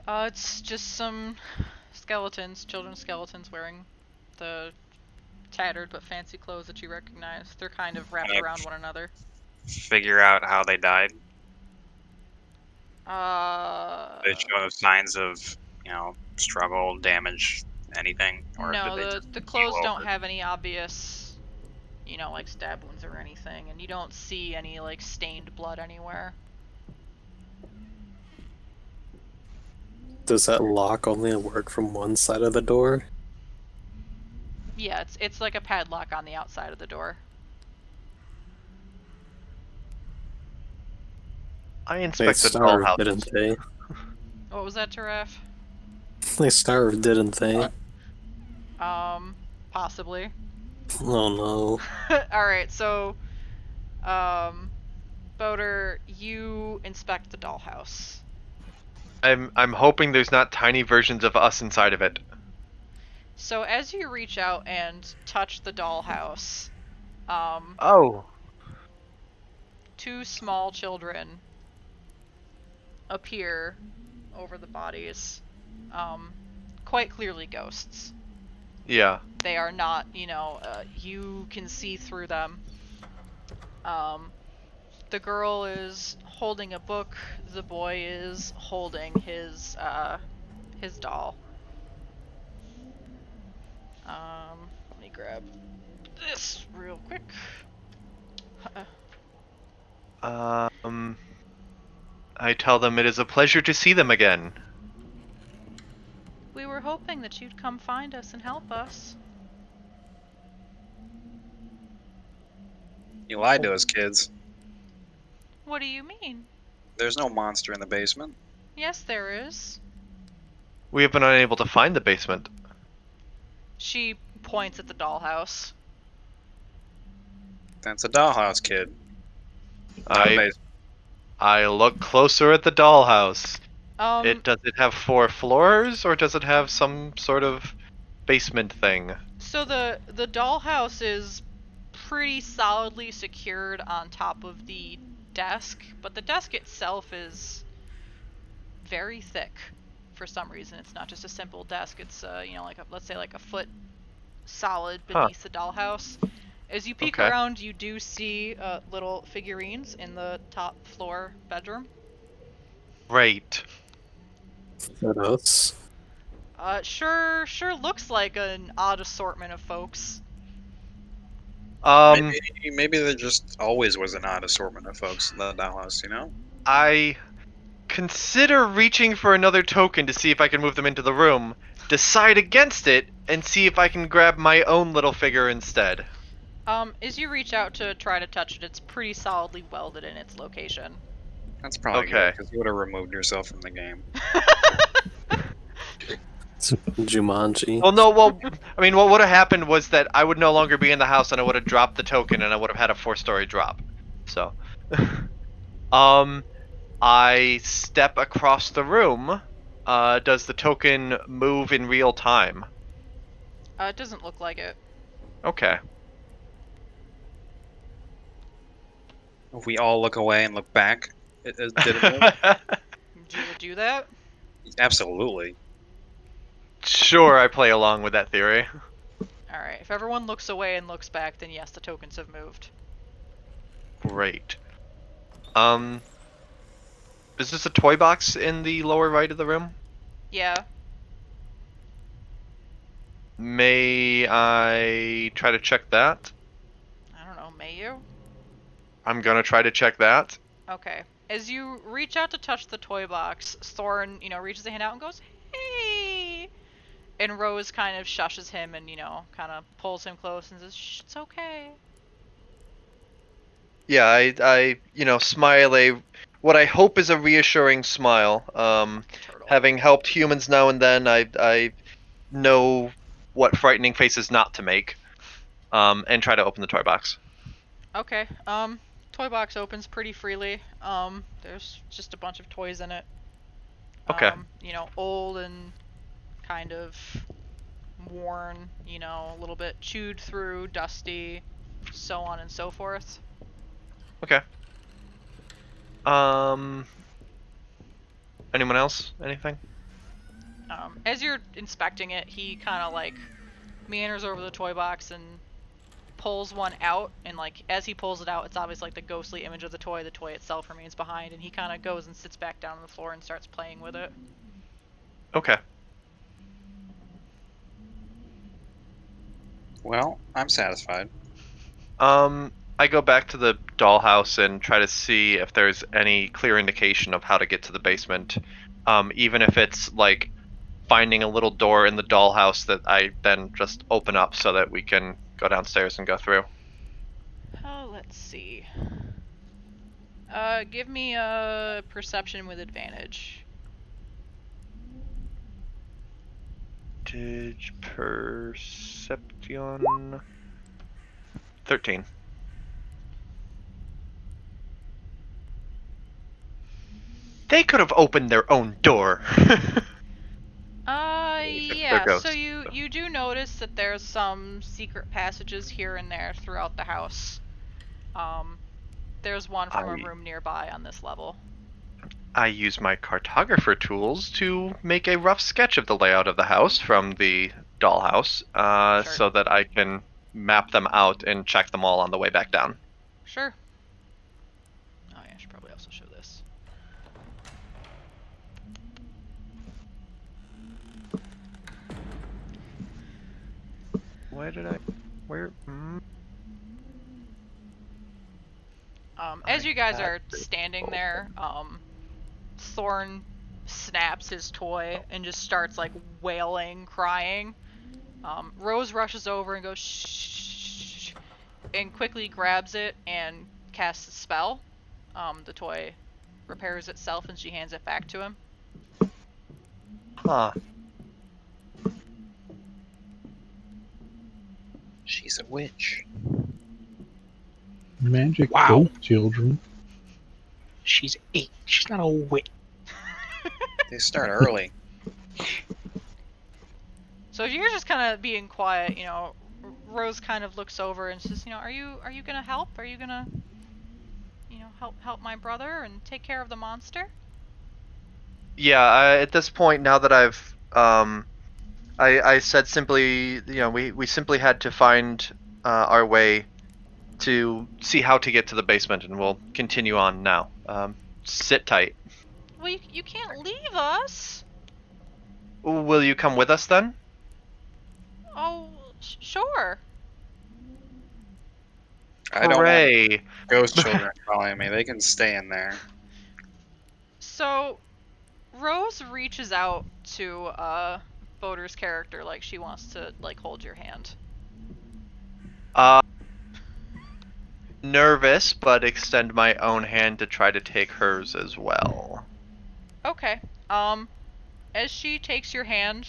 It's just some skeletons, children's skeletons wearing the tattered but fancy clothes that you recognize. They're kind of wrapped Okay. around one another. Figure out how they died. They Uh, show signs of, struggle, damage, anything, or no, did they the just clothes keel don't over? have any obvious, like stab wounds or anything, and you don't see any like stained blood anywhere. Does that lock only work from one side of the door? Yeah, it's like a padlock on the outside of the door. I They inspect the starved, dollhouse. didn't they? What was that, Raef? They starved, didn't they? Possibly. Oh no. Alright, so, Boater, you inspect the dollhouse. I'm hoping there's not tiny versions of us inside of it. So as you reach out and touch the dollhouse, Oh. 2 small children appear over the bodies. Quite clearly ghosts. Yeah. They are not, you can see through them. The girl is holding a book. The boy is holding his doll. Let me grab this real quick. I tell them it is a pleasure to see them again. We were hoping that you'd come find us and help us. You lied to us, kids. What do you mean? There's no monster in the basement. Yes, there is. We have been unable to find the basement. She points at the dollhouse. That's a dollhouse, kid. I look closer at the dollhouse. Um, Does it have 4 floors, or does it have some sort of basement thing? So the dollhouse is pretty solidly secured on top of the desk, but the desk itself is very thick. For some reason, it's not just a simple desk. It's let's say like a foot solid beneath the dollhouse. As you peek Okay. around, you do see little figurines in the top floor bedroom. Great. That us? Sure looks like an odd assortment of folks. Maybe there just always was an odd assortment of folks in the dollhouse, you know? I consider reaching for another token to see if I can move them into the room, decide against it, and see if I can grab my own little figure instead. As you reach out to try to touch it, it's pretty solidly welded in its location. That's probably good, Okay. because you would have removed yourself from the game. Jumanji. Well, no, well, I mean, what would have happened was that I would no longer be in the house and I would have dropped the token and I would have had a 4-story drop. So, I step across the room. Does the token move in real time? It doesn't look like it. Okay. If we all look away and look back, did it move? Do you do that? Absolutely. Sure, I play along with that theory. Alright, if everyone looks away and looks back, then yes, the tokens have moved. Great. Is this a toy box in the lower right of the room? Yeah. May I try to check that? I don't know, may you? I'm gonna try to check that. Okay. As you reach out to touch the toy box, Thorn, reaches a hand out and goes, "Hey!" And Rose kind of shushes him and, kind of pulls him close and says, "Shh, it's okay." Yeah, I smile what I hope is a reassuring smile. Turtle. Having helped humans now and then, I know what frightening faces not to make. And try to open the toy box. Okay, toy box opens pretty freely. There's just a bunch of toys in it. Okay. Old and kind of worn, a little bit chewed through, dusty, so on and so forth. Okay. Anyone else? Anything? As you're inspecting it, he kind of meanders over the toy box and pulls one out, and as he pulls it out, it's obviously the ghostly image of the toy itself remains behind, and he kind of goes and sits back down on the floor and starts playing with it. Okay. Well, I'm satisfied. I go back to the dollhouse and try to see if there's any clear indication of how to get to the basement. Even if it's finding a little door in the dollhouse that I then just open up so that we can go downstairs and go through. Oh, let's see. Give me a perception with advantage. Perception. 13. They could have opened their own door. Yeah, ghosts, so you do notice that there's some secret passages here and there throughout the house. There's one from a room nearby on this level. I use my cartographer tools to make a rough sketch of the layout of the house from the dollhouse, Sure. so that I can map them out and check them all on the way back down. Sure. Oh yeah, I should probably also show this. Where? As you guys are standing there, Thorn snaps his toy and just starts wailing, crying. Rose rushes over and goes shh, and quickly grabs it and casts a spell. The toy repairs itself and she hands it back to him. Huh. She's a witch. Magic Wow. boat children. She's 8. She's not a witch. They start early. So if you're just kind of being quiet, Rose kind of looks over and says, are you gonna help? Are you gonna, help my brother and take care of the monster? Yeah, at this point, now that I've, I said simply, we simply had to find our way to see how to get to the basement, and we'll continue on now. Sit tight. Well, you can't leave us. Will you come with us then? Oh, sure. I don't want Hooray! ghost children following me. They can stay in there. So, Rose reaches out to Boder's character like she wants to like hold your hand. Nervous, but extend my own hand to try to take hers as well. Okay. As she takes your hand,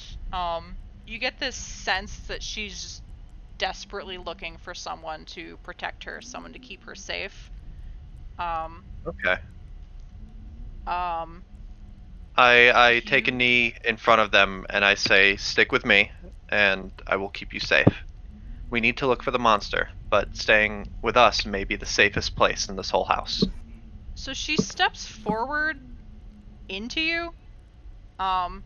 you get this sense that she's desperately looking for someone to protect her, someone to keep her safe. Okay. Um, I take a knee in front of them and I say, "Stick with me, and I will keep you safe. We need to look for the monster, but staying with us may be the safest place in this whole house." so she steps forward into you. Oh.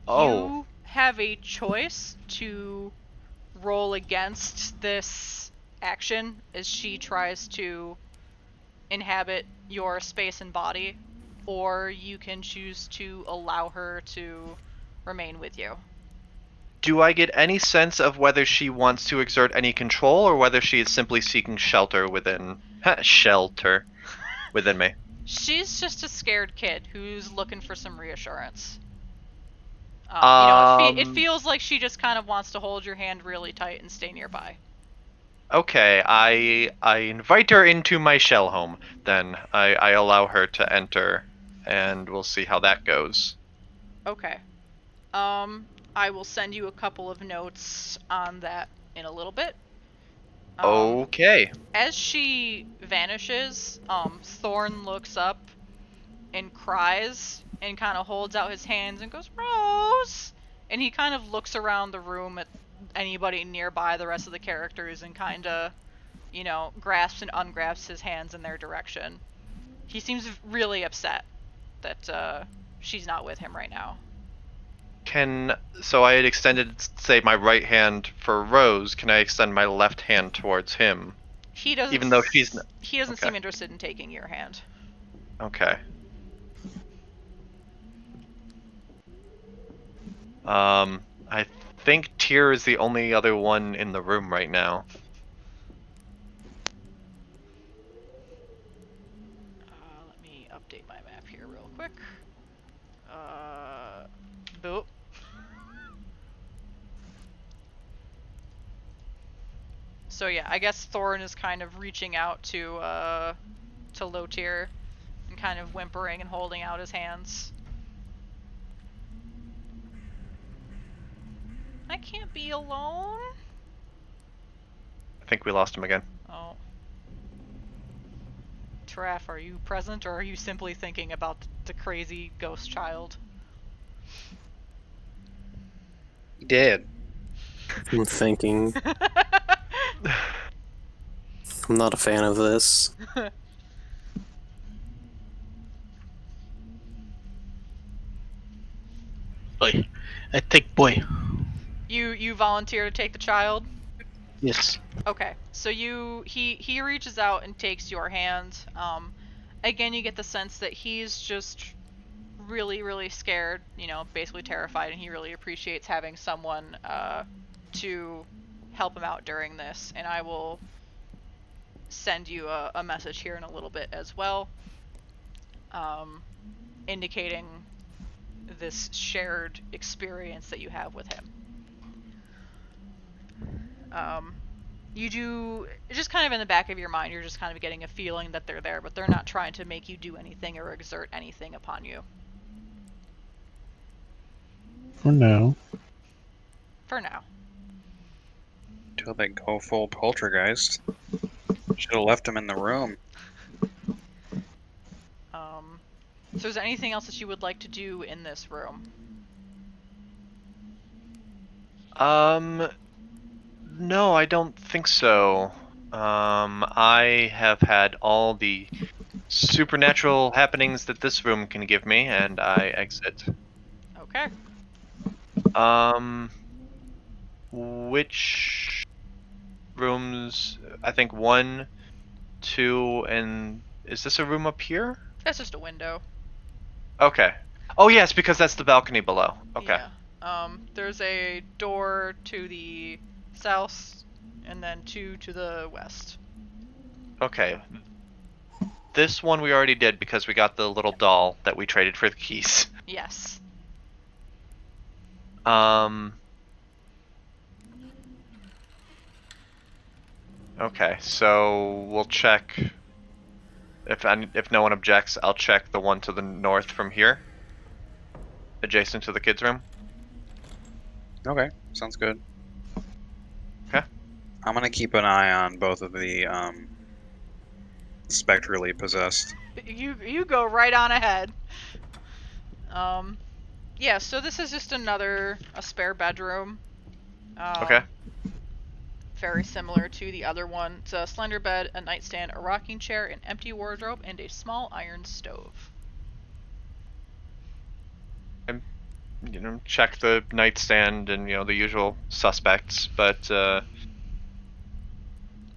You have a choice to roll against this action as she tries to inhabit your space and body, or you can choose to allow her to remain with you. Do I get any sense of whether she wants to exert any control or whether she is simply seeking shelter within within me? She's just a scared kid who's looking for some reassurance. It feels like she just kind of wants to hold your hand really tight and stay nearby. Okay, I invite her into my shell home. Then I allow her to enter, and we'll see how that goes. Okay. I will send you a couple of notes on that in a little bit. Okay. As she vanishes, Thorn looks up and cries and kind of holds out his hands and goes, "Rose!" And he kind of looks around the room at anybody nearby, the rest of the characters, and kind of, grasps and ungrasps his hands in their direction. He seems really upset that she's not with him right now. So I had extended, say, my right hand for Rose. Can I extend my left hand towards him? He doesn't. Even though he doesn't okay. seem interested in taking your hand. Okay. I think Tyr is the only other one in the room right now. Let me update my map here real quick. Boop. So yeah, I guess Thorn is kind of reaching out to Lotir and kind of whimpering and holding out his hands. I can't be alone. I think we lost him again. Oh. Raef, are you present, or are you simply thinking about the crazy ghost child? He did. I'm thinking. I'm not a fan of this. Boy. I take boy. You volunteer to take the child? Yes. Okay, so he reaches out and takes your hand. Again, you get the sense that he's just really, really scared, basically terrified, and he really appreciates having someone to help him out during this. And I will send you a message here in a little bit as well, indicating this shared experience that you have with him. You do, just kind of in the back of your mind, you're just kind of getting a feeling that they're there, but they're not trying to make you do anything or exert anything upon you. For now. For now. Until they go full poltergeist. Should have left him in the room. So is there anything else that you would like to do in this room? No, I don't think so. I have had all the supernatural happenings that this room can give me, and I exit. Okay. Which rooms? I think 1, 2, and is this a room up here? That's just a window. Okay. Oh yes, because that's the balcony below. Okay. Yeah. There's a door to the south, and then 2 to the west. Okay. This one we already did because we got the little doll that we traded for the keys. Yes. Okay, so we'll check. If no one objects, I'll check the one to the north from here, adjacent to the kids' room. Okay, sounds good. Okay. I'm gonna keep an eye on both of the spectrally possessed. You go right on ahead. Yeah, so this is just a spare bedroom. Okay. Very similar to the other one. It's a slender bed, a nightstand, a rocking chair, an empty wardrobe, and a small iron stove. Check the nightstand and the usual suspects, but I'm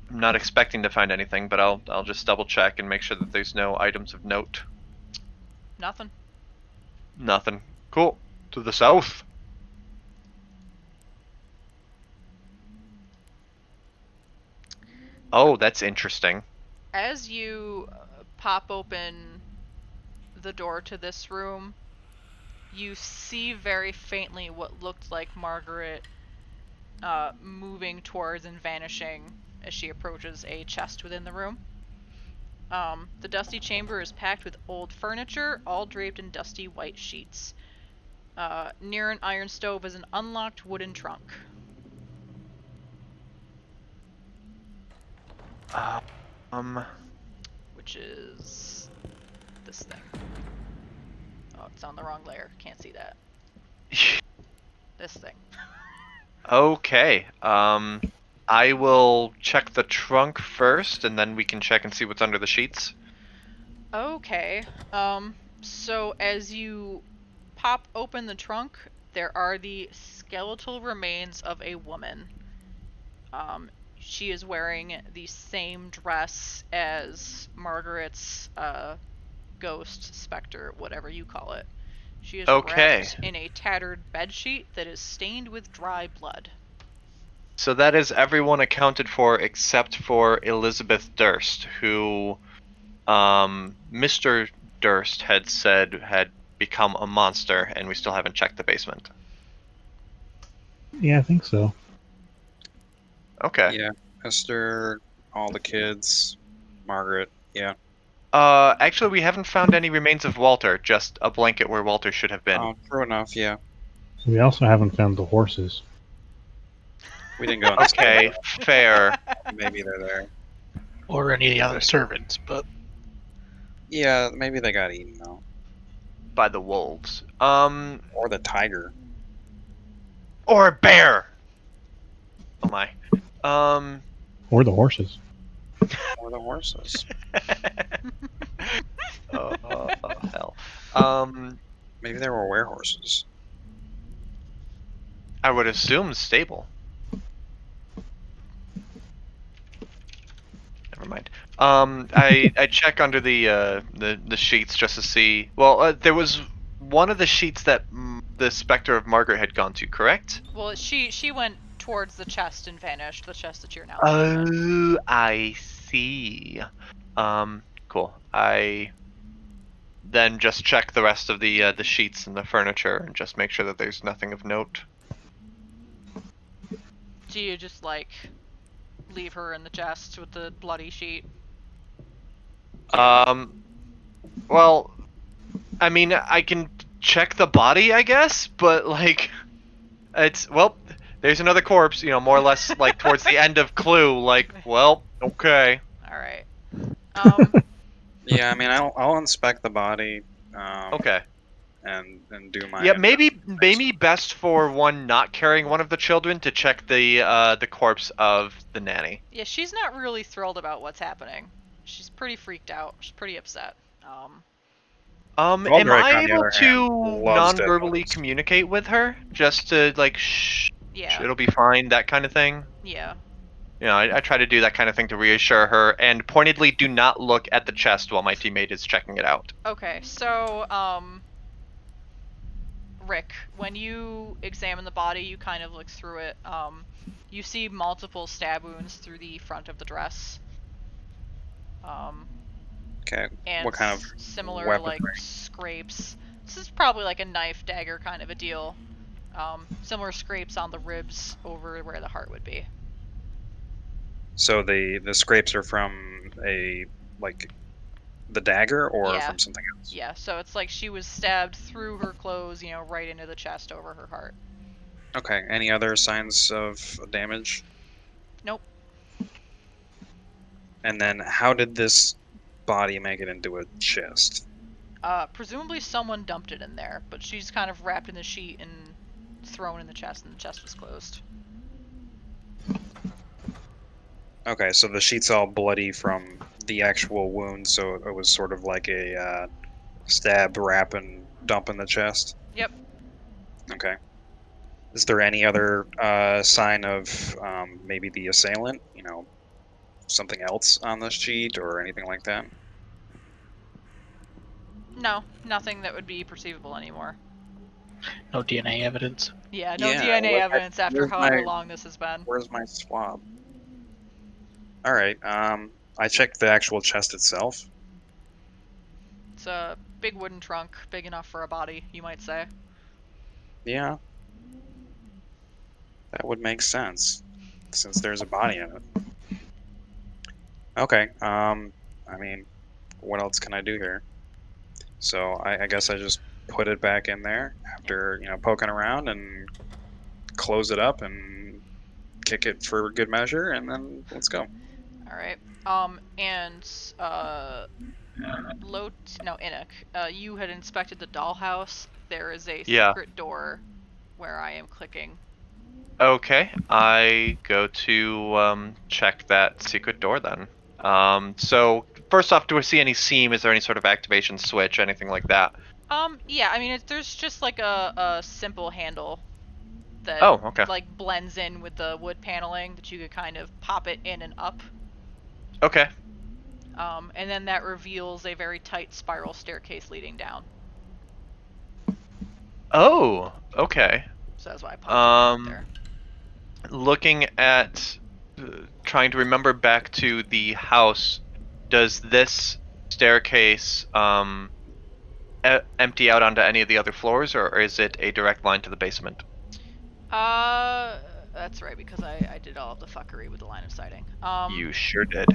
not expecting to find anything. But I'll just double check and make sure that there's no items of note. Nothing. Nothing. Cool. To the south. Oh, that's interesting. As you pop open the door to this room, you see very faintly what looked like Margaret moving towards and vanishing as she approaches a chest within the room. The dusty chamber is packed with old furniture, all draped in dusty white sheets. Near an iron stove is an unlocked wooden trunk. Which is this thing. Oh, it's on the wrong layer. Can't see that. This thing. Okay. I will check the trunk first, and then we can check and see what's under the sheets. Okay. So as you pop open the trunk, there are the skeletal remains of a woman. She is wearing the same dress as Margaret's ghost, specter, whatever you call it. She is wrapped in a tattered bedsheet that is stained with dry blood. So that is everyone accounted for except for Elizabeth Durst, who Mr. Durst had said had become a monster, and we still haven't checked the basement. Yeah, I think so. Okay. Yeah, Esther, all the kids, Margaret. Yeah. Actually, we haven't found any remains of Walter, just a blanket where Walter should have been. Oh, true enough. Yeah. We also haven't found the horses. We didn't go. In the Okay, fair. Maybe they're there. Or any of the other servants, but Yeah, maybe they got eaten though. By the wolves. Or the tiger. Or a bear! Oh my. Or the horses. Or the horses. oh, hell. Maybe they were werehorses. I would assume stable. Never mind. I check under the sheets just to see. Well, there was one of the sheets that the specter of Margaret had gone to, correct? Well, she went towards the chest and vanished. The chest that you're now. Oh, I see. Cool. I then just check the rest of the sheets and the furniture and just make sure that there's nothing of note. Do you just leave her in the chest with the bloody sheet? Well, I mean, I can check the body, I guess, but there's another corpse, more or less towards the end of Clue, okay. All right. Yeah, I mean, I'll inspect the body. Okay. And do my. Yeah, maybe best for one not carrying one of the children to check the corpse of the nanny. Yeah, she's not really thrilled about what's happening. She's pretty freaked out. She's pretty upset. Am I able hand, to loves dead non-verbally bodies. communicate with her just to shh, Yeah. it'll be fine, that kind of thing? Yeah. I try to do that kind of thing to reassure her, and pointedly do not look at the chest while my teammate is checking it out. Okay, so Rick, when you examine the body, you kind of look through it. You see multiple stab wounds through the front of the dress. Okay. And What kind of similar like weaponry? scrapes. This is probably like a knife dagger kind of a deal. Similar scrapes on the ribs over where the heart would be. So the scrapes are from the dagger or Yeah. from something else? Yeah, so it's like she was stabbed through her clothes, right into the chest over her heart. Okay. Any other signs of damage? Nope. And then how did this body make it into a chest? Presumably someone dumped it in there, but she's kind of wrapped in the sheet and thrown in the chest, and the chest was closed. Okay, so the sheet's all bloody from the actual wound, so it was sort of like a stab, wrap, and dump in the chest? Yep. Okay. Is there any other sign of maybe the assailant? Something else on the sheet or anything like that? No, nothing that would be perceivable anymore. No DNA evidence. Yeah, no Yeah, DNA evidence after where's however my- long this has been. Where's my swab? All right. I checked the actual chest itself. It's a big wooden trunk, big enough for a body, you might say. Yeah, that would make sense, since there's a body in it. Okay. I mean, what else can I do here? So I guess I just put it back in there after poking around and close it up and kick it for good measure, and then let's go. All right. And Inuk, you had inspected the dollhouse. There is a Yeah. secret door where I am clicking. Okay, I go to check that secret door then. So first off, do I see any seam? Is there any sort of activation switch, anything like that? Yeah, I mean, there's just like a simple handle that Oh, okay. like blends in with the wood paneling that you could kind of pop it in and up. Okay. And then that reveals a very tight spiral staircase leading down. Oh, okay. So that's why I popped it there. Looking at, trying to remember back to the house, does this staircase empty out onto any of the other floors, or is it a direct line to the basement? That's right, because I did all of the fuckery with the line of sighting. You sure did.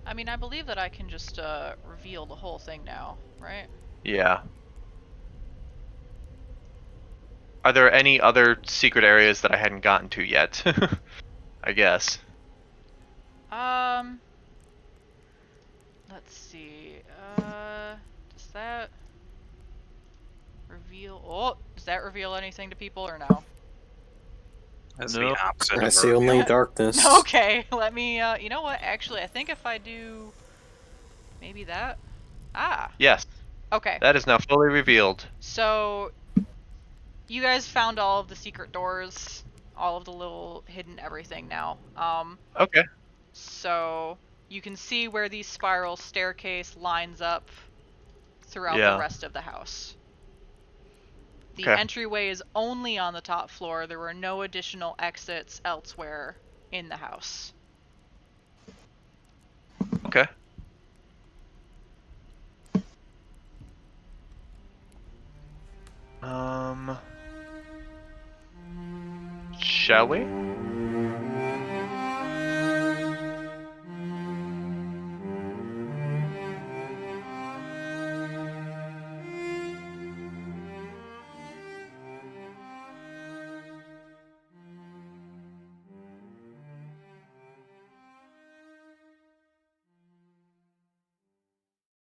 I mean, I believe that I can just reveal the whole thing now, right? Yeah. Are there any other secret areas that I hadn't gotten to yet? I guess. Let's see. Does that reveal? Oh, does that reveal anything to people or no? That's No. the opposite I of see a only reveal. darkness. Okay, let me. You know what? Actually, I think if I do, maybe that. Ah. Yes, Okay. that is now fully revealed. So, you guys found all of the secret doors, all of the little hidden everything now. Okay. So you can see where the spiral staircase lines up throughout Yeah. the rest of the house. The Okay. entryway is only on the top floor. There were no additional exits elsewhere in the house. Okay. Shall we?